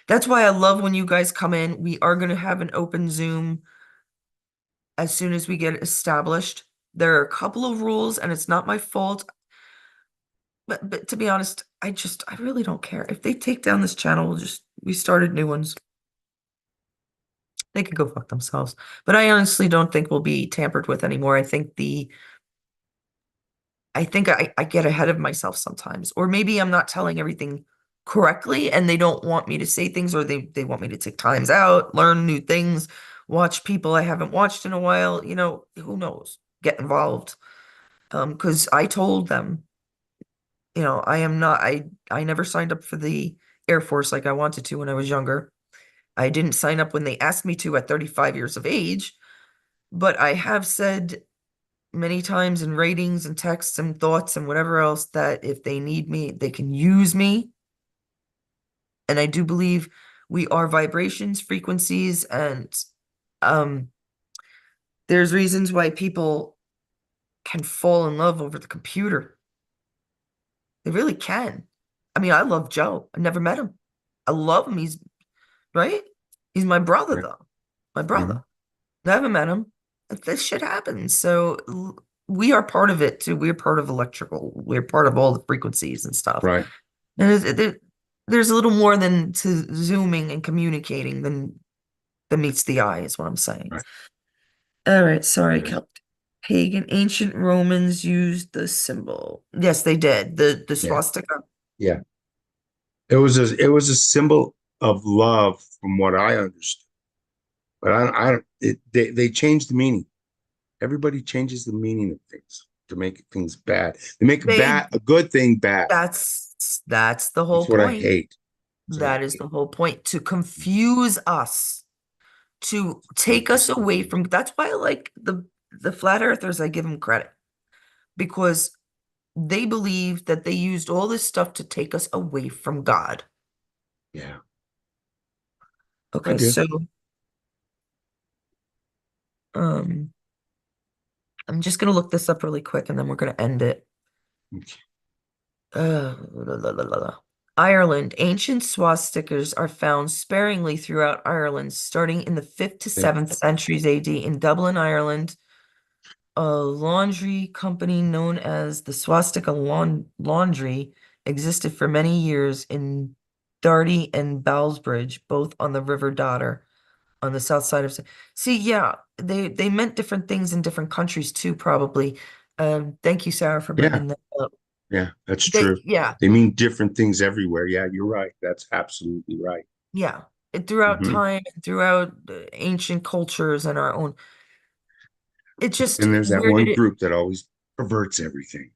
That's why I love when you guys come in. We are going to have an open Zoom as soon as we get established. There are a couple of rules, and it's not my fault. But to be honest, I really don't care. If they take down this channel, we started new ones. They could go fuck themselves. But I honestly don't think we'll be tampered with anymore. I think I get ahead of myself sometimes. Or maybe I'm not telling everything correctly and they don't want me to say things, or they want me to take times out, learn new things, watch people I haven't watched in a while. Who knows? Get involved. Because I told them, I am not I never signed up for the Air Force like I wanted to when I was younger. I didn't sign up when they asked me to at 35 years of age, but I have said many times in ratings and texts and thoughts and whatever else that if they need me, they can use me. And I do believe we are vibrations, frequencies, and um, there's reasons why people can fall in love over the computer. They really can. I mean, I love Joe. I never met him. I love him. He's right. He's my brother, Right. though. My Mhm. brother. Never met him. This shit happens. So we are part of it too. We're part of electrical. We're part of all the frequencies and stuff. Right. And there's a little more than to zooming and communicating than meets the eye, is what I'm saying. Right. All right, sorry, Yeah. Pagan ancient Romans used the symbol. Yes, they did. The Yeah. swastika. Yeah. It was a symbol of love from what I understood. But I don't they changed the meaning. Everybody changes the meaning of things to make things bad. They make They a good thing bad. that's the whole That's what I point. hate. That's what I That is hate. the whole point, to confuse us, to take us away from. That's why I like the flat earthers. I give them credit because they believe that they used all this stuff to take us away from God. Yeah, I Okay, do. so um I'm just gonna look this up really quick and then we're gonna end it. La, la, la, la, la. Ireland. Ancient swastikas are found sparingly throughout Ireland, starting in the 5th to Okay. 7th centuries AD. In Dublin, Ireland, a laundry company known as the Swastika Laundry existed for many years in Darty and Ballsbridge, both on the River Dodder, on the south side of. See, yeah, they meant different things in different countries too, probably. Thank you, Sarah, for Yeah, bringing that up. yeah, that's true. Yeah, They mean different things everywhere. Yeah, you're right. That's absolutely right. yeah. Throughout Hmm. time, throughout ancient cultures and our own, it's just And there's that where one did it? group that always perverts everything.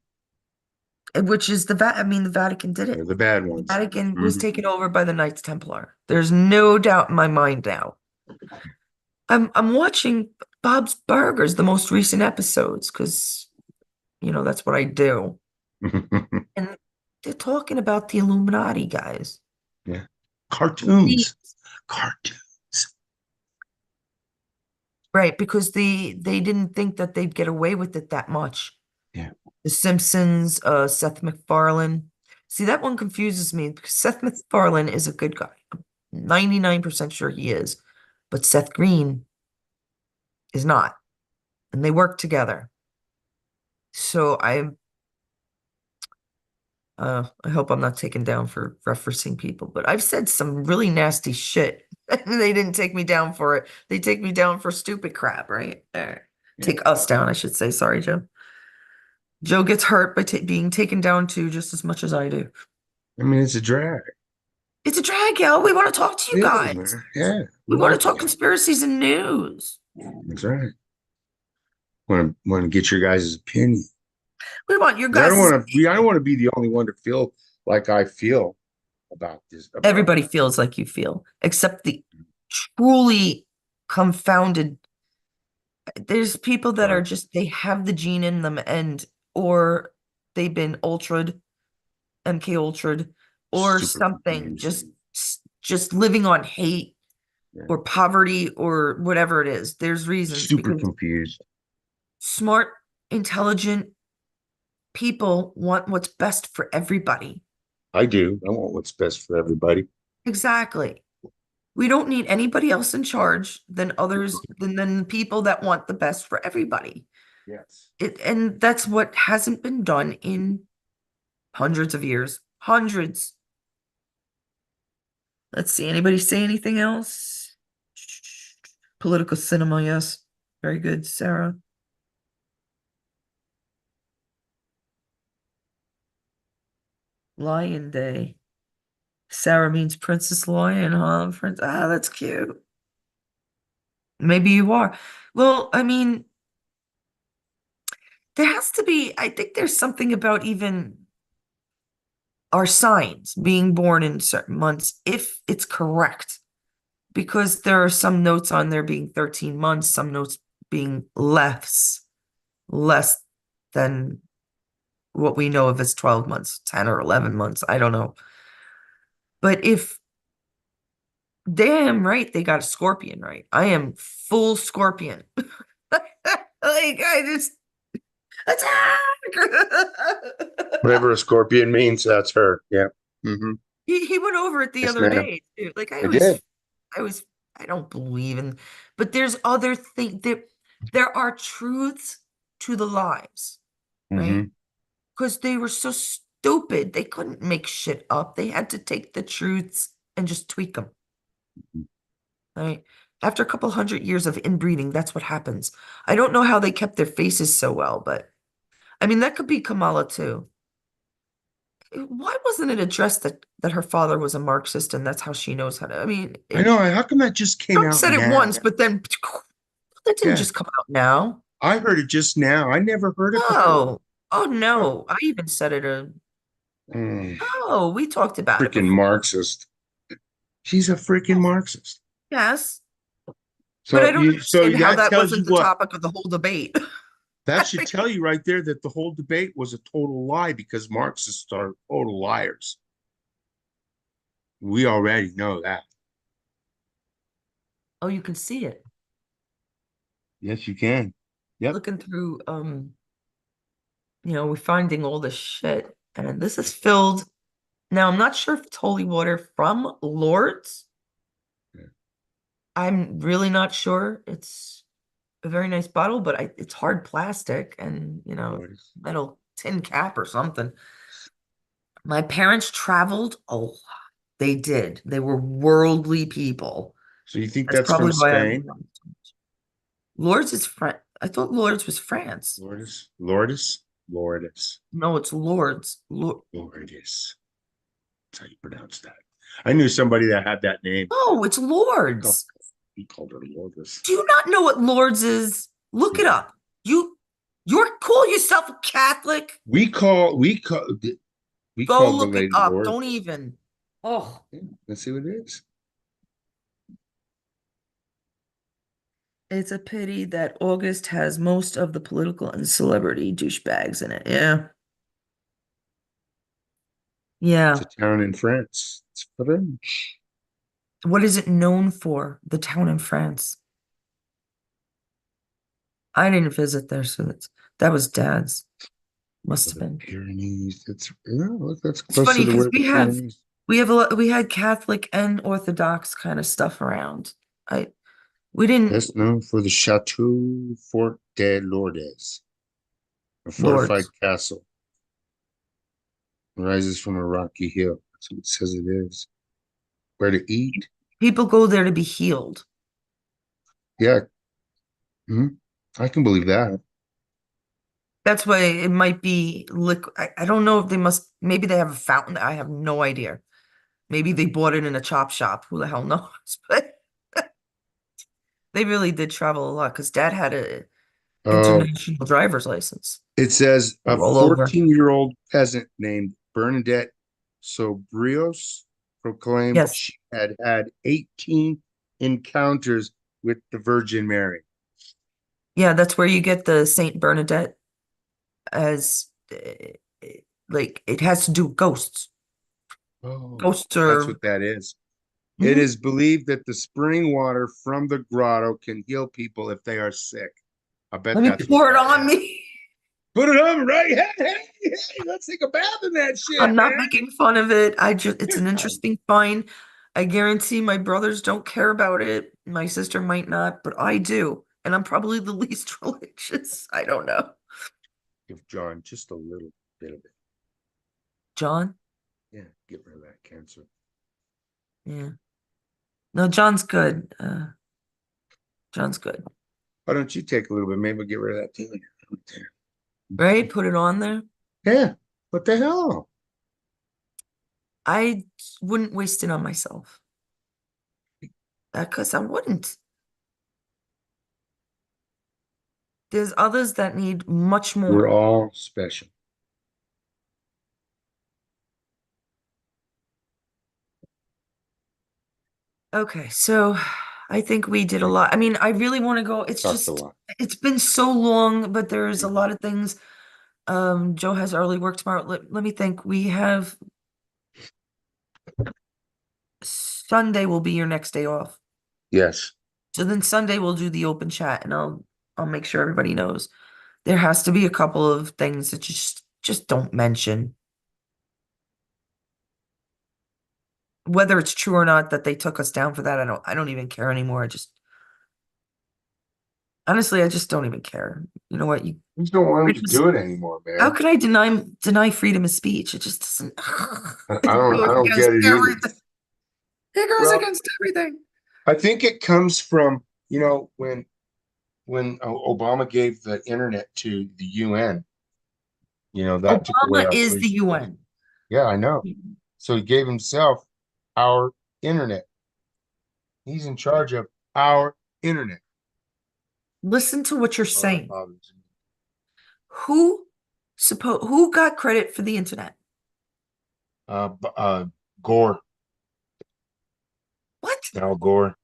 Which is I mean, the Vatican did They're it. the bad The ones. Vatican was Hmm. taken over by the Knights Templar. There's no doubt in my mind now. I'm watching Bob's Burgers, the most recent episodes, because that's what I do. And they're talking about the Illuminati guys. Yeah. The- Cartoons. Cartoons. Right, because they didn't think that they'd get away with it that much. Yeah. The Simpsons, Seth MacFarlane. See, that one confuses me because Seth MacFarlane is a good guy. I'm 99% sure he is. But Seth Green is not. And they work together. So I hope I'm not taken down for referencing people, but I've said some really nasty shit. They didn't take me down for it. They take me down for stupid crap, right? Yeah. Take us down, I should say. Sorry, Joe. Joe gets hurt by being taken down too, just as much as I do. I mean, it's a drag. It's a drag, yo. We want to talk to you It is, guys. man. Yeah. We We want to like talk it. conspiracies and news. That's right. Want to get your guys' opinion. We want your 'Cause I don't guys' want to be I don't want to be the only one to feel like I feel about this about everybody feels like you feel, except the truly confounded. There's people that are right. just, they have the gene in them, and or they've been ultraed, MK ultraed, or Super something, confused. just living on hate Yeah. or poverty or whatever it is. There's reasons, Super because confused. smart, intelligent people want what's best for everybody. I do. I want what's best for everybody. Exactly. We don't need anybody else in charge than people that want the best for everybody. Yes. And that's what hasn't been done in hundreds of years. Hundreds. Let's see. Anybody say anything else? Political cinema, yes. Very good, Sarah. Lion Day. Sarah means Princess Lion, huh? That's cute. Maybe you are. Well, I mean, there has to be, I think there's something about even our signs being born in certain months, if it's correct, because there are some notes on there being 13 months, some notes being less than what we know of as 12 months, 10 or 11 months. I don't know. But if damn right they got a scorpion right. I am full scorpion. Like I just attack. Whatever a scorpion means, that's her. Yeah. He went over it the Yes, other ma'am. day too. Like I did. I was I don't believe in, but there's other things there are truths to the lies, right? hmm Because they were so stupid. They couldn't make shit up. They had to take the truths and just tweak them, right? After a couple hundred years of inbreeding, that's what happens. I don't know how they kept their faces so well, but I mean that could be Kamala too. Why wasn't it addressed that her father was a Marxist and that's how she knows how to? I mean, I know. How come that just came Trump out said it now? once, but then that didn't Yeah. just come out now. I heard it just now. I never heard it before. No. Oh Huh. no. I even said it Mm, oh, we talked about it freaking before. Marxist. She's a freaking Yes. Marxist. Yes. But I So don't you, so understand how that that tells you wasn't the what? topic of the whole debate. That should tell you right there that the whole debate was a total lie because Marxists are total liars. We already know that. Oh, you can see it. Yes, you can. Yep. Looking through we're finding all this shit. And this is filled. Now I'm not sure if it's holy water from Lourdes. Yeah. I'm really not sure. It's a very nice bottle, but it's hard plastic and, Lord. metal tin cap or something. My parents traveled a lot. They did. They were worldly people. So you think That's that's from probably why I Spain? Lourdes is France. I thought Lourdes was France. Lourdes? Lourdes? Lourdes. No, it's Lourdes. Lourdes. That's how you pronounce that. I knew somebody that had that name. Oh, it's Oh, Lourdes. he called her Lourdes. Do you not know what Lourdes is? Look it up. You're call yourself a Catholic? We Go called the look it lady up. Lord. Don't even. Oh, Yeah, let's see what it is. it's a pity that August has most of the political and celebrity douchebags in it. Yeah. It's a Yeah. town in France. It's French. What is it known for? The town in France. I didn't visit there, so that was Dad's. Must have The been. Pyrenees. It's yeah, look, that's It's close to funny the because word Pyrenees. we have a lot, we had Catholic and Orthodox kind of stuff around. I we didn't Best known for the Chateau Fort de Lourdes, a fortified Lords. castle. Rises from a rocky hill. That's what it says it is. Where to eat? People go there to be healed. Yeah, I can believe that. That's why it might be liquid. I don't know if they must, maybe they have a fountain. I have no idea. Maybe they bought it in a chop shop. Who the hell knows? But they really did travel a lot because Dad had a Oh, international driver's license. it says a Roll over. 14-year-old peasant named Bernadette Sobrios proclaimed Yes. she had had 18 encounters with the Virgin Mary. Yeah, that's where you get the Saint Bernadette as like it has to do with ghosts. Oh, Ghosts that's are what that is. It Mhm. is believed that the spring water from the grotto can heal people if they are sick. I bet Let me that's what pour it that on is. me. Put it on right. Hey, let's take a bath in that shit, I'm not man. making fun of it. It's an interesting find. I guarantee my brothers don't care about it. My sister might not, but I do. And I'm probably the least religious. I don't know. Give John just a little bit of it. John? Yeah, get rid of that cancer. Yeah. No, John's good. Sounds good. Why don't you take a little bit? Maybe we'll get rid of that thing there. Right? Put it on there. Yeah. What the hell? I wouldn't waste it on myself. Because I wouldn't. There's others that need much We're more. all special. Okay, so I think we did a lot. I mean, I really want to go. Talked a lot. It's been so long, but there's a lot of things. Joe has early work tomorrow. Let me think. We have Sunday will be your next day off. Yes. So then Sunday we'll do the open chat and I'll make sure everybody knows. There has to be a couple of things that you just don't mention. Whether it's true or not that they took us down for that, I don't even care anymore. Honestly, I just don't even care. You know what? I just don't want him to do it anymore, How man. can I deny freedom of speech? It just doesn't it I goes don't against get it either. everything. It goes Well, against everything. I think it comes from, when Obama gave the internet to the UN, that took away Obama our is free the speech. UN. Yeah, I know. So he gave himself our internet. He's in charge of our internet. Listen to what you're Oh, that saying. bothers me. Who got credit for the internet? Gore, What? Al Gore.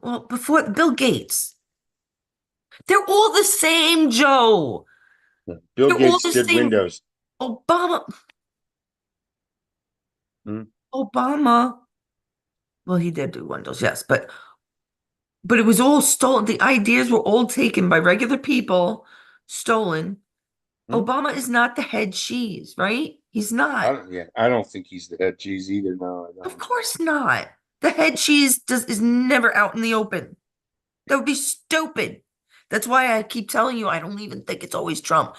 Well, before Bill Gates. They're all the same, Joe. Bill They're all Gates the did same. Windows. Obama. Hmm? Obama. Well, he did do Windows, yes, but it was all stolen. The ideas were all taken by regular people, stolen. Hmm? Obama is not the head cheese, right? He's not. Yeah, I don't think he's the head cheese either. No, I Of don't. course not. The head cheese is never out in the open. That would be stupid. That's why I keep telling you I don't even think it's always Trump.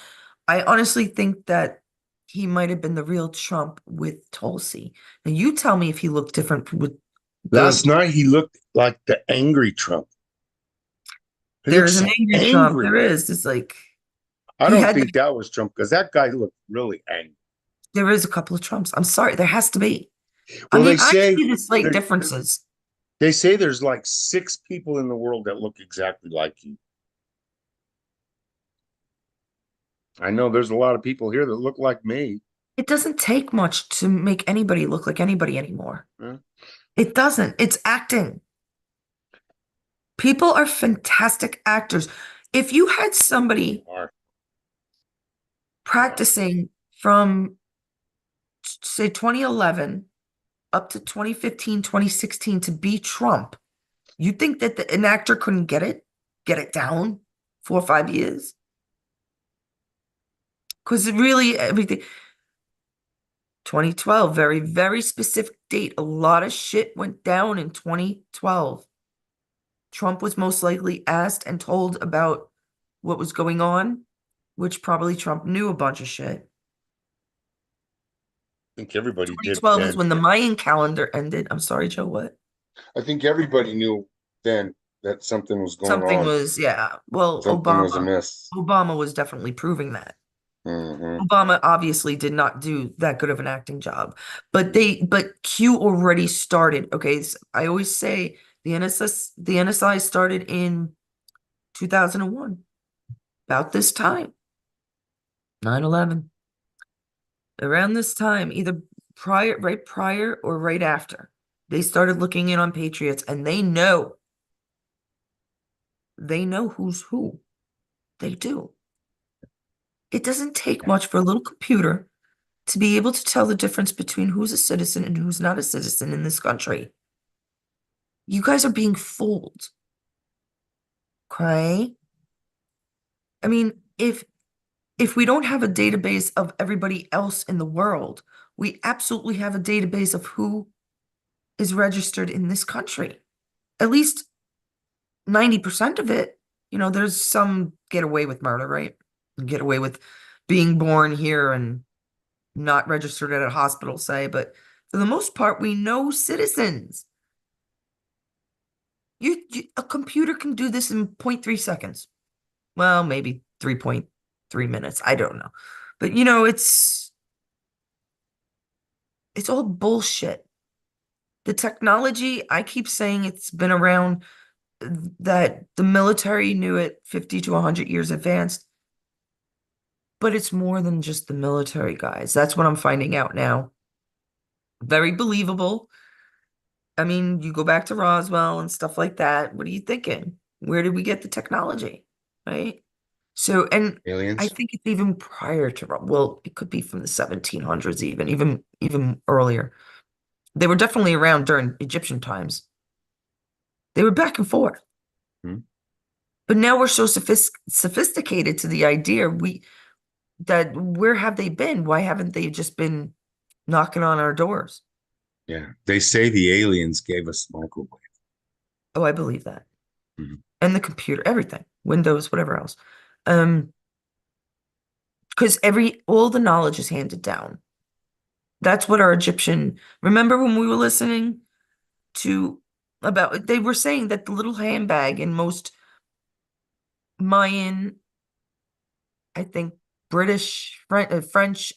I honestly think that he might have been the real Trump with Tulsi. Now you tell me if he looked different with Last God. night he looked like the angry Trump. He There looked is an so angry Trump. angry. There is. It's like I he don't had think that was Trump because that guy looked really angry. there is a couple of Trumps. I'm sorry, there has to be. I Well, mean, I see the slight there, differences. they say there's like 6 people in the world that look exactly like you. I know there's a lot of people here that look like me. It doesn't take much to make anybody look like anybody anymore. Huh? It doesn't. It's acting. People are fantastic actors. If you had somebody Are. practicing from, say, 2011 up to 2015, 2016 to be Trump, you think that an actor couldn't get it down 4 or 5 years? Because really, everything, 2012, very, very specific date. A lot of shit went down in 2012. Trump was most likely asked and told about what was going on, which probably Trump knew a bunch of shit. I think everybody did 2012 is then. when the Mayan calendar ended. I'm sorry, Joe, what? I think everybody knew then that something was going Something on. was, yeah. Well, Something was amiss. Obama was definitely proving that. Hmm. Obama obviously did not do that good of an acting job, but Q already started. Okay, so I always say the NSI started in 2001, about this time, 9/11, around this time, either right prior or right after. They started looking in on patriots, and they know who's who. They do. It doesn't take much for a little computer to be able to tell the difference between who's a citizen and who's not a citizen in this country. You guys are being fooled. Okay? I mean, if we don't have a database of everybody else in the world, we absolutely have a database of who is registered in this country. At least 90% of it. There's some get away with murder, right? Get away with being born here and not registered at a hospital, say, but for the most part, we know citizens. A computer can do this in 0.3 seconds. Well, maybe 3.3 minutes. I don't know. But it's all bullshit. The technology, I keep saying it's been around, that the military knew it 50 to 100 years advanced, but it's more than just the military, guys. That's what I'm finding out now. Very believable. I mean, you go back to Roswell and stuff like that. What are you thinking? Where did we get the technology? Right? So, and I Aliens. think it's even prior to, well, it could be from the 1700s, even earlier. They were definitely around during Egyptian times. They were back and forth. Hmm. But now we're so sophisticated to the idea that where have they been? Why haven't they just been knocking on our doors? Yeah. They say the aliens gave us microwave. Oh, I believe that. Mhm. And the computer, everything, Windows, whatever else. Um, because all the knowledge is handed down. That's what our Egyptian, remember when we were listening to about, they were saying that the little handbag in most Mayan, I think French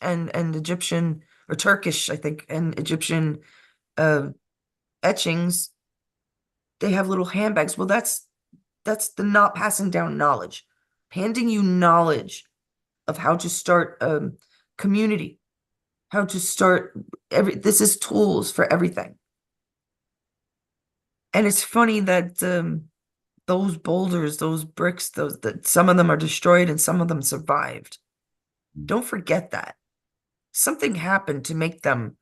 and Egyptian or Turkish, I think, and Egyptian uh etchings, they have little handbags. Well, that's the not passing down knowledge, handing you knowledge of how to start community, how to start this is tools for everything. And it's funny that those boulders, those bricks, those that some of them are destroyed and some of them survived. Don't forget that. Something happened to make them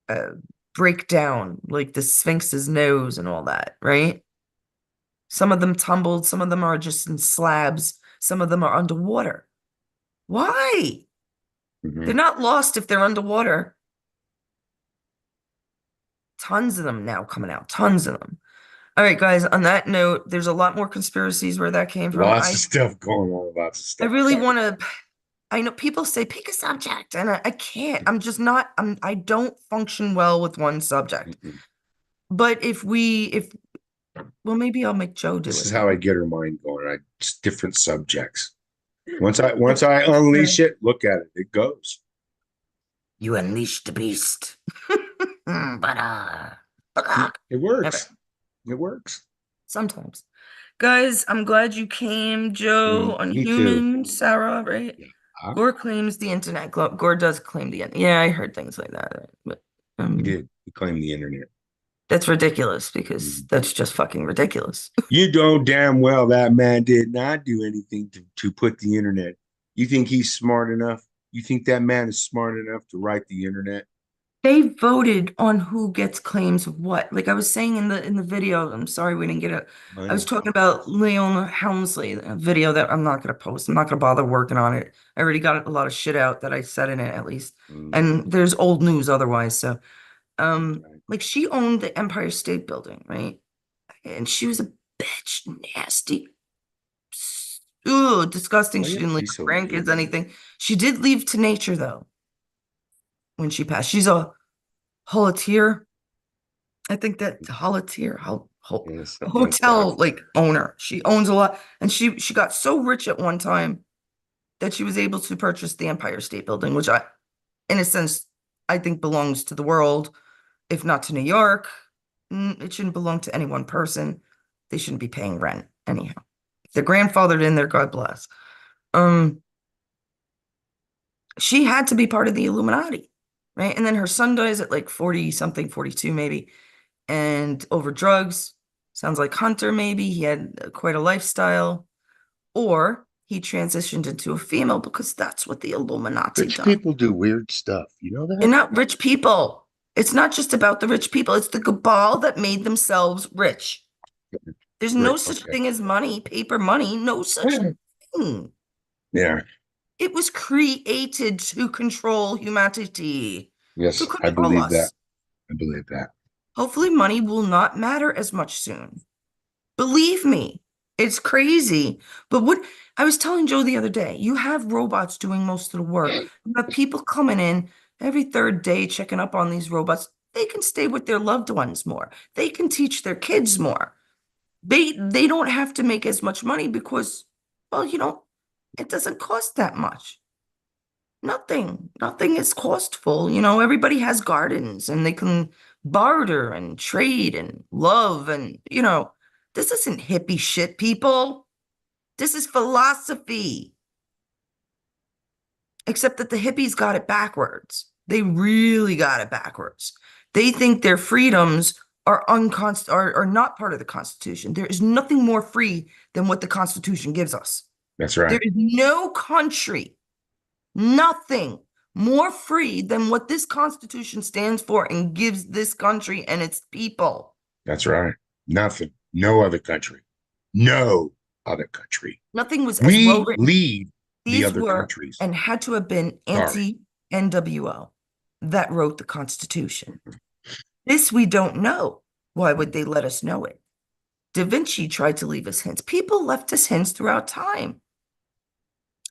uh, break down, like the Sphinx's nose and all that, right? Some of them tumbled, some of them are just in slabs, some of them are underwater. Why? They're Mhm. not lost if they're underwater. Tons of them now coming out, tons of them. All right, guys, on that note, there's a lot more conspiracies where that came from. Lots of stuff going on. Lots of I stuff to really talk want about. to, I know people say pick a subject, and I can't. I'm just not, I don't function well with one subject. Mhm. But if, well, maybe I'll make Joe do This is it how I then. get her mind going. Just different subjects. Once I unleash it, look at it. It goes. You unleash the beast. But It okay, works. It works. sometimes. Guys, I'm glad you came, Joe, on Me too. Human, Sarah, right? Yeah. Huh? Gore claims the internet. Gore does claim the internet. Yeah, I heard things like that. But He did. He claimed the internet. that's ridiculous because Mhm. that's just fucking ridiculous. You know damn well that man did not do anything to put the internet. You think he's smart enough? You think that man is smart enough to write the internet? They voted on who gets claims of what. Like I was saying in the video, I'm sorry we didn't get it. I I was know. talking about Leon Helmsley, a video that I'm not gonna post. I'm not gonna bother working on it. I already got a lot of shit out that I said in it at least. Mm, And there's old news otherwise. So that's right. like she owned the Empire State Building, right? And she was a bitch, nasty, disgusting. Why She you have didn't to leave be so her grandkids mean? anything. She did leave to nature though when she passed. She's a holetier. I think that Holatier, Yeah, something like that. hotel like owner. She owns a lot, and she got so rich at one time that she was able to purchase the Empire State Building, which in a sense, I think belongs to the world, if not to New York. It shouldn't belong to any one person. They shouldn't be paying rent anyhow. If they're grandfathered in there, God bless. Um, she had to be part of the Illuminati, right? And then her son dies at like 40 something, 42 maybe, and over drugs. Sounds like Hunter, maybe. He had quite a lifestyle. Or he transitioned into a female because that's what the Illuminati Rich done. people do weird stuff. You know They're that? not rich people. It's not just about the rich people. It's the cabal that made themselves rich. There's no Right. such Okay. thing as money, paper money, no such thing. Yeah. It was created to control humanity, to Yes, I control believe that. us. I believe that. Hopefully, money will not matter as much soon. Believe me, it's crazy. But what I was telling Joe the other day, you have robots doing most of the work. You have people coming in every third day checking up on these robots. They can stay with their loved ones more. They can teach their kids more. They don't have to make as much money because, well, it doesn't cost that much. Nothing is costful. Everybody has gardens and they can barter and trade and love and, this isn't hippie shit, people. This is philosophy. Except that the hippies got it backwards. They really got it backwards. They think their freedoms are not part of the Constitution. There is nothing more free than what the Constitution gives us. That's There right. is no country, nothing more free than what this Constitution stands for and gives this country and its people. That's right. Nothing. No other country. No other country. Nothing was as well We written. lead the These other were countries. and had to have been Sorry. anti-NWO that wrote the Constitution. This we don't know. Why would they let us know it? Da Vinci tried to leave us hints. People left us hints throughout time.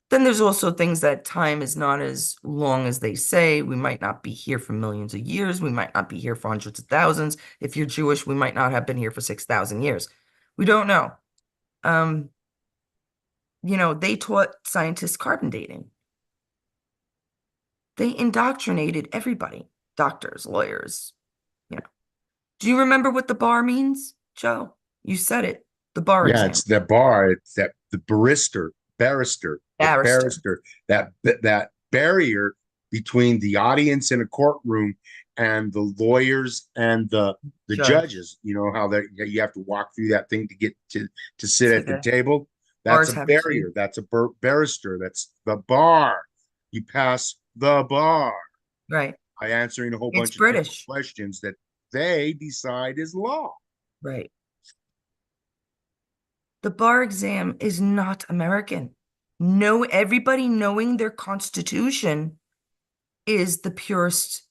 Then there's also things that time is not as long as they say. We might not be here for millions of years. We might not be here for hundreds of thousands. If you're Jewish, we might not have been here for 6,000 years. We don't know. They taught scientists carbon dating. They indoctrinated everybody, doctors, lawyers. Do you remember what the bar means, Joe? You said it. The bar Yeah, exam. it's the bar. It's the barrister, that barrier between the audience in a courtroom and the lawyers and the Judge. judges. You know how you have to walk through that thing to get to sit at the Okay. table. That's Bars a have it barrier. too. That's a barrister. That's the bar. You pass the bar Right. by answering a whole It's bunch of different British. questions that they decide is law. Right. The bar exam is not American. No, everybody knowing their constitution is the purest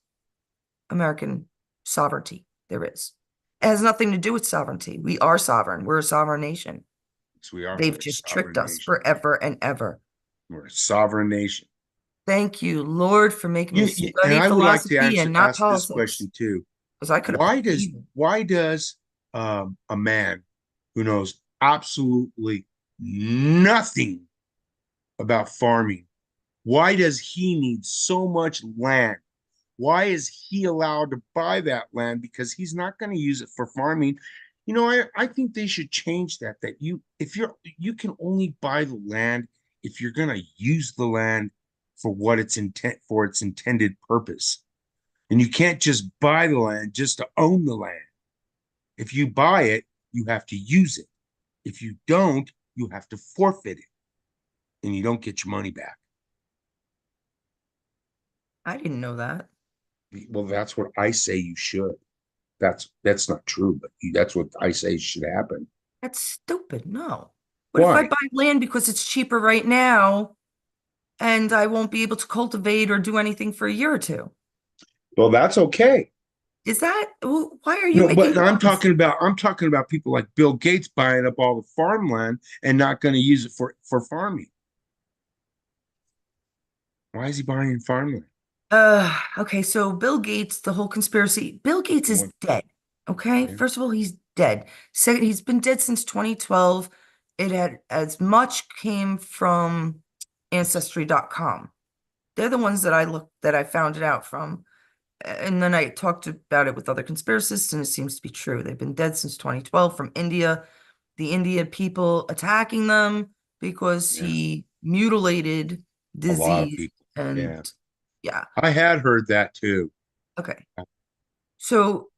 American sovereignty there is. It has nothing to do with sovereignty. We are sovereign. We're a sovereign nation. Yes, we are. They've We're a just sovereign tricked us nation. forever and ever. We're a sovereign nation. Thank you, Lord, for making me And study I would like to philosophy and not ask this politics. question too. Because I could have Why picked does either. a man who knows absolutely nothing about farming, why does he need so much land? Why is he allowed to buy that land? Because he's not going to use it for farming. I think they should change that. That you can only buy the land if you're going to use the land for what its intended purpose. And you can't just buy the land just to own the land. If you buy it, you have to use it. If you don't, you have to forfeit it and you don't get your money back. I didn't know that. Well, that's what I say you should. That's not true, but that's what I say should happen. That's stupid. No. What if I Why? buy land because it's cheaper right now and I won't be able to cultivate or do anything for a year or two? Well, that's okay. Is that why are you No, making but laws? I'm talking about people like Bill Gates buying up all the farmland and not going to use it for farming. Why is he buying farmland? Okay, so Bill Gates, the whole conspiracy, Bill Gates is dead. Okay. Yeah. First of all, he's dead. Second, he's been dead since 2012. It had as much came from ancestry.com. They're the ones that I found it out from. And then I talked about it with other conspiracists, and it seems to be true. They've been dead since 2012 from India, the India people attacking them because Yeah. he mutilated A lot of disease people. and Yeah. yeah. I had heard that too. Okay. So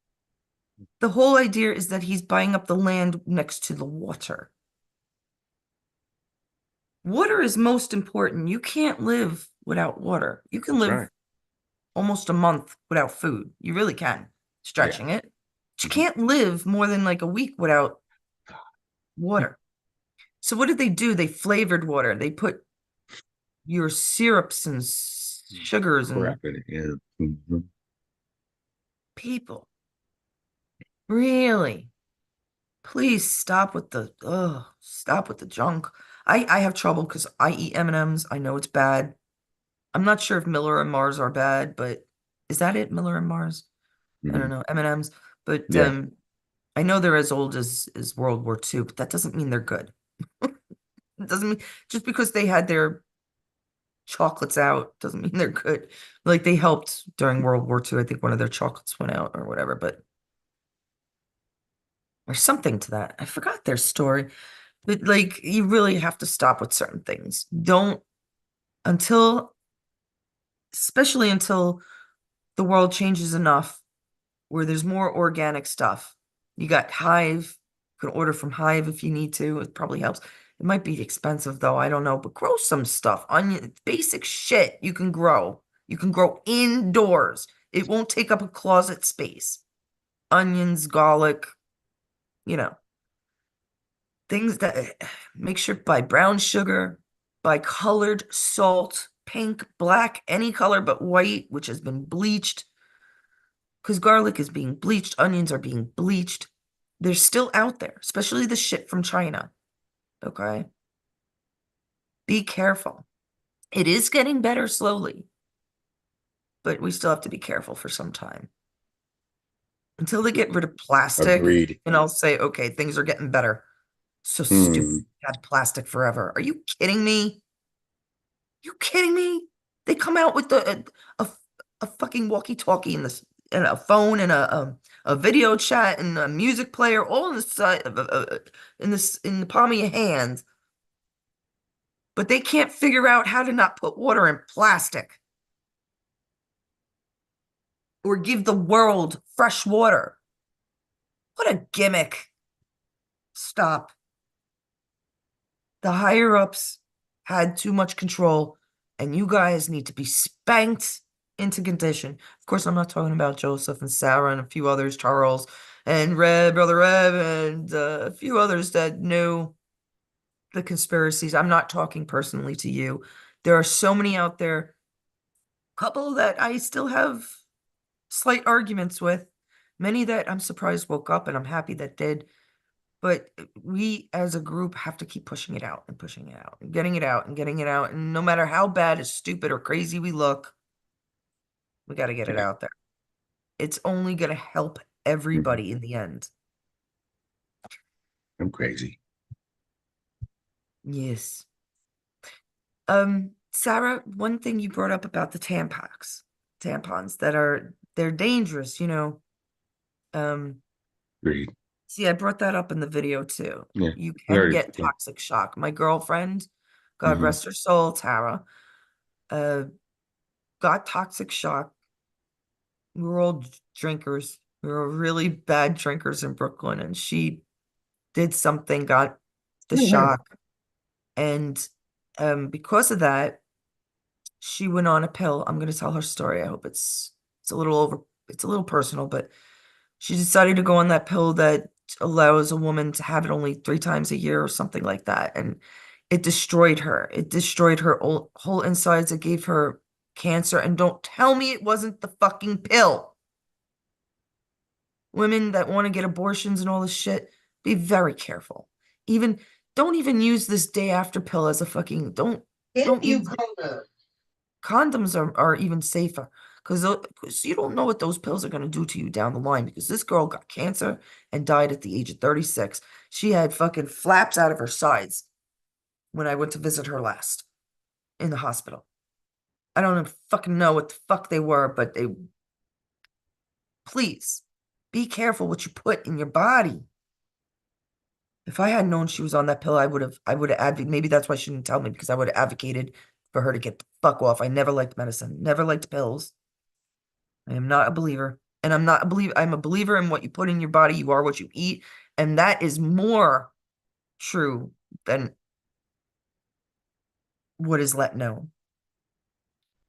the whole idea is that he's buying up the land next to the water. Water is most important. You can't live without water. You can That's live right. almost a month without food. You really can, Yeah. stretching it. But you Mhm. can't live more than like a week without water. So what did they do? They flavored water. They put your syrups and sugars and Crap in it. Yeah. Mhm. people. Really? Please stop with the junk. I have trouble because I eat M&Ms. I know it's bad. I'm not sure if Miller and Mars are bad, but is that it? Miller and Mars? I don't Mhm. know. M&Ms. But Yeah. I know they're as old as World War II, but that doesn't mean they're good. It doesn't mean just because they had their chocolates out doesn't mean they're good. Like they helped during World War II. I think one of their chocolates went out or whatever, but there's something to that. I forgot their story. But like you really have to stop with certain things. Don't until especially until the world changes enough where there's more organic stuff. You got Hive, you can order from Hive if you need to. It probably helps. It might be expensive though, I don't know, but grow some stuff. Onion, basic shit you can grow. You can grow indoors. It won't take up a closet space. Onions, garlic, you know, things that make sure buy brown sugar, buy colored salt, pink, black, any color but white, which has been bleached because garlic is being bleached, onions are being bleached. They're still out there, especially the shit from China. Okay. Be careful. It is getting better slowly, but we still have to be careful for some time until they get rid of plastic. Agreed. And I'll say, okay, things are getting better. So stupid. Hmm. Had plastic forever. Are you kidding me? You kidding me? They come out with a fucking walkie-talkie and this and a phone and a video chat and a music player all in the side of in the palm of your hand, but they can't figure out how to not put water in plastic or give the world fresh water. What a gimmick. Stop. The higher ups had too much control, and you guys need to be spanked into condition. Of course, I'm not talking about Joseph and Sarah and a few others, Charles and Reb, Brother Reb, and a few others that knew the conspiracies. I'm not talking personally to you. There are so many out there, couple that I still have slight arguments with, many that I'm surprised woke up, and I'm happy that did. But we as a group have to keep pushing it out and pushing it out and getting it out and getting it out. And no matter how bad or stupid or crazy we look, we got to get it Yeah. out there. It's only going to help Mhm. everybody in the end. I'm crazy. Yes. Sarah, one thing you brought up about the tampons that they're dangerous, you know. Um, Agreed. See, I brought that up in the video too. Yeah. You can Very. get Yeah. toxic shock. My girlfriend, God Hmm. rest her soul, Tara, uh, got toxic shock. We were all drinkers. We were really bad drinkers in Brooklyn, and she did something, got the Oh, wow. shock, and because of that, she went on a pill. I'm going to tell her story. I hope it's a little it's a little personal, but she decided to go on that pill that allows a woman to have it only 3 times a year or something like that. And it destroyed her. It destroyed her whole insides. It gave her cancer. And don't tell me it wasn't the fucking pill. Women that want to get abortions and all this shit, be very careful. Even don't even use this day after pill as a fucking don't use it. Condoms are even safer because you don't know what those pills are going to do to you down the line because this girl got cancer and died at the age of 36. She had fucking flaps out of her sides when I went to visit her last in the hospital. I don't even fucking know what the fuck they were, but they please be careful what you put in your body. If I had known she was on that pill, I would have advocated. Maybe that's why she didn't tell me because I would have advocated for her to get the fuck off. I never liked medicine, never liked pills. I am not a believer. And I'm not a believer. I'm a believer in what you put in your body. You are what you eat. And that is more true than what is let known.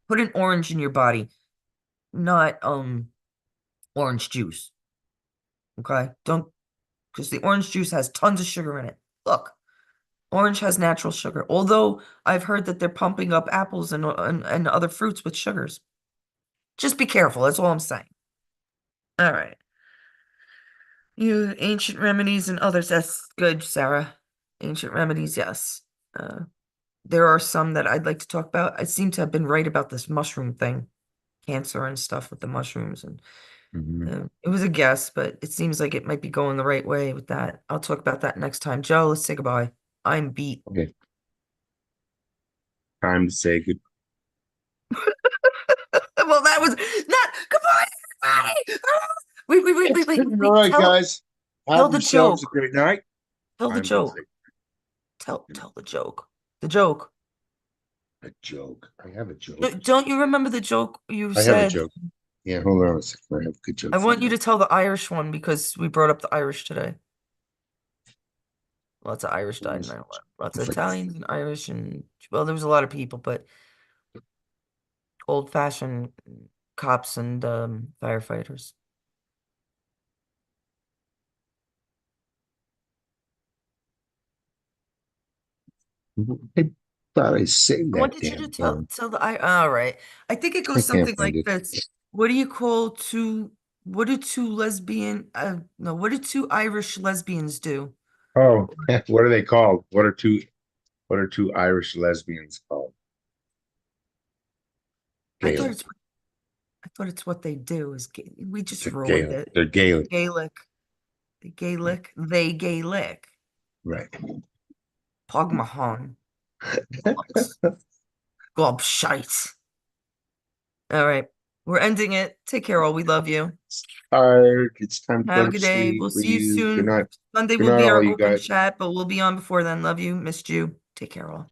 Put an orange in your body, not orange juice. Okay? Don't because the orange juice has tons of sugar in it. Look, orange has natural sugar. Although I've heard that they're pumping up apples and other fruits with sugars. Just be careful. That's all I'm saying. All right. You ancient remedies and others. That's good, Sarah. Ancient remedies, yes. Uh, there are some that I'd like to talk about. I seem to have been right about this mushroom thing, cancer and stuff with the mushrooms. And It was a guess, but it seems like it might be going the right way with that. I'll talk about that next time. Joe, let's say goodbye. I'm beat. Okay. Time to say good. Well, that was not goodbye, everybody. Ah! Wait. All right, Tell guys. tell Have the yourselves a joke. great night. Tell the I'm gonna say joke. Tell the joke. The joke. a joke. I have a joke. Don't you remember the joke you I have a said? joke. Yeah, hold on a second. I have a good joke I for want you you. to tell the Irish one because we brought up the Irish today. Lots of Irish died in 9/11. Lots of Italians and Irish and well, there was a lot of people, but old-fashioned cops and firefighters. I thought I saved I that wanted you to damn tell thing. tell the I all right. I think it I goes can't something find like it. this. What do you call two what do two lesbian no, what do two Irish lesbians do? Oh, what are they called? What are two Irish lesbians called? I thought Gaelic. it's I thought it's what they do is we just They're roll with Gaelic. it. They're Gaelic. Gaelic. The Gaelic. They Gaelic. Right. Pogmahon. Gobshite. All right. We're ending it. Take care, all. We love you. Tired. It's time to go Have a to good day. sleep We'll for see you you. Good soon. night. Sunday Good will night, be all our you open guys. chat, but we'll be on before then. Love you. Missed you. Take care, all.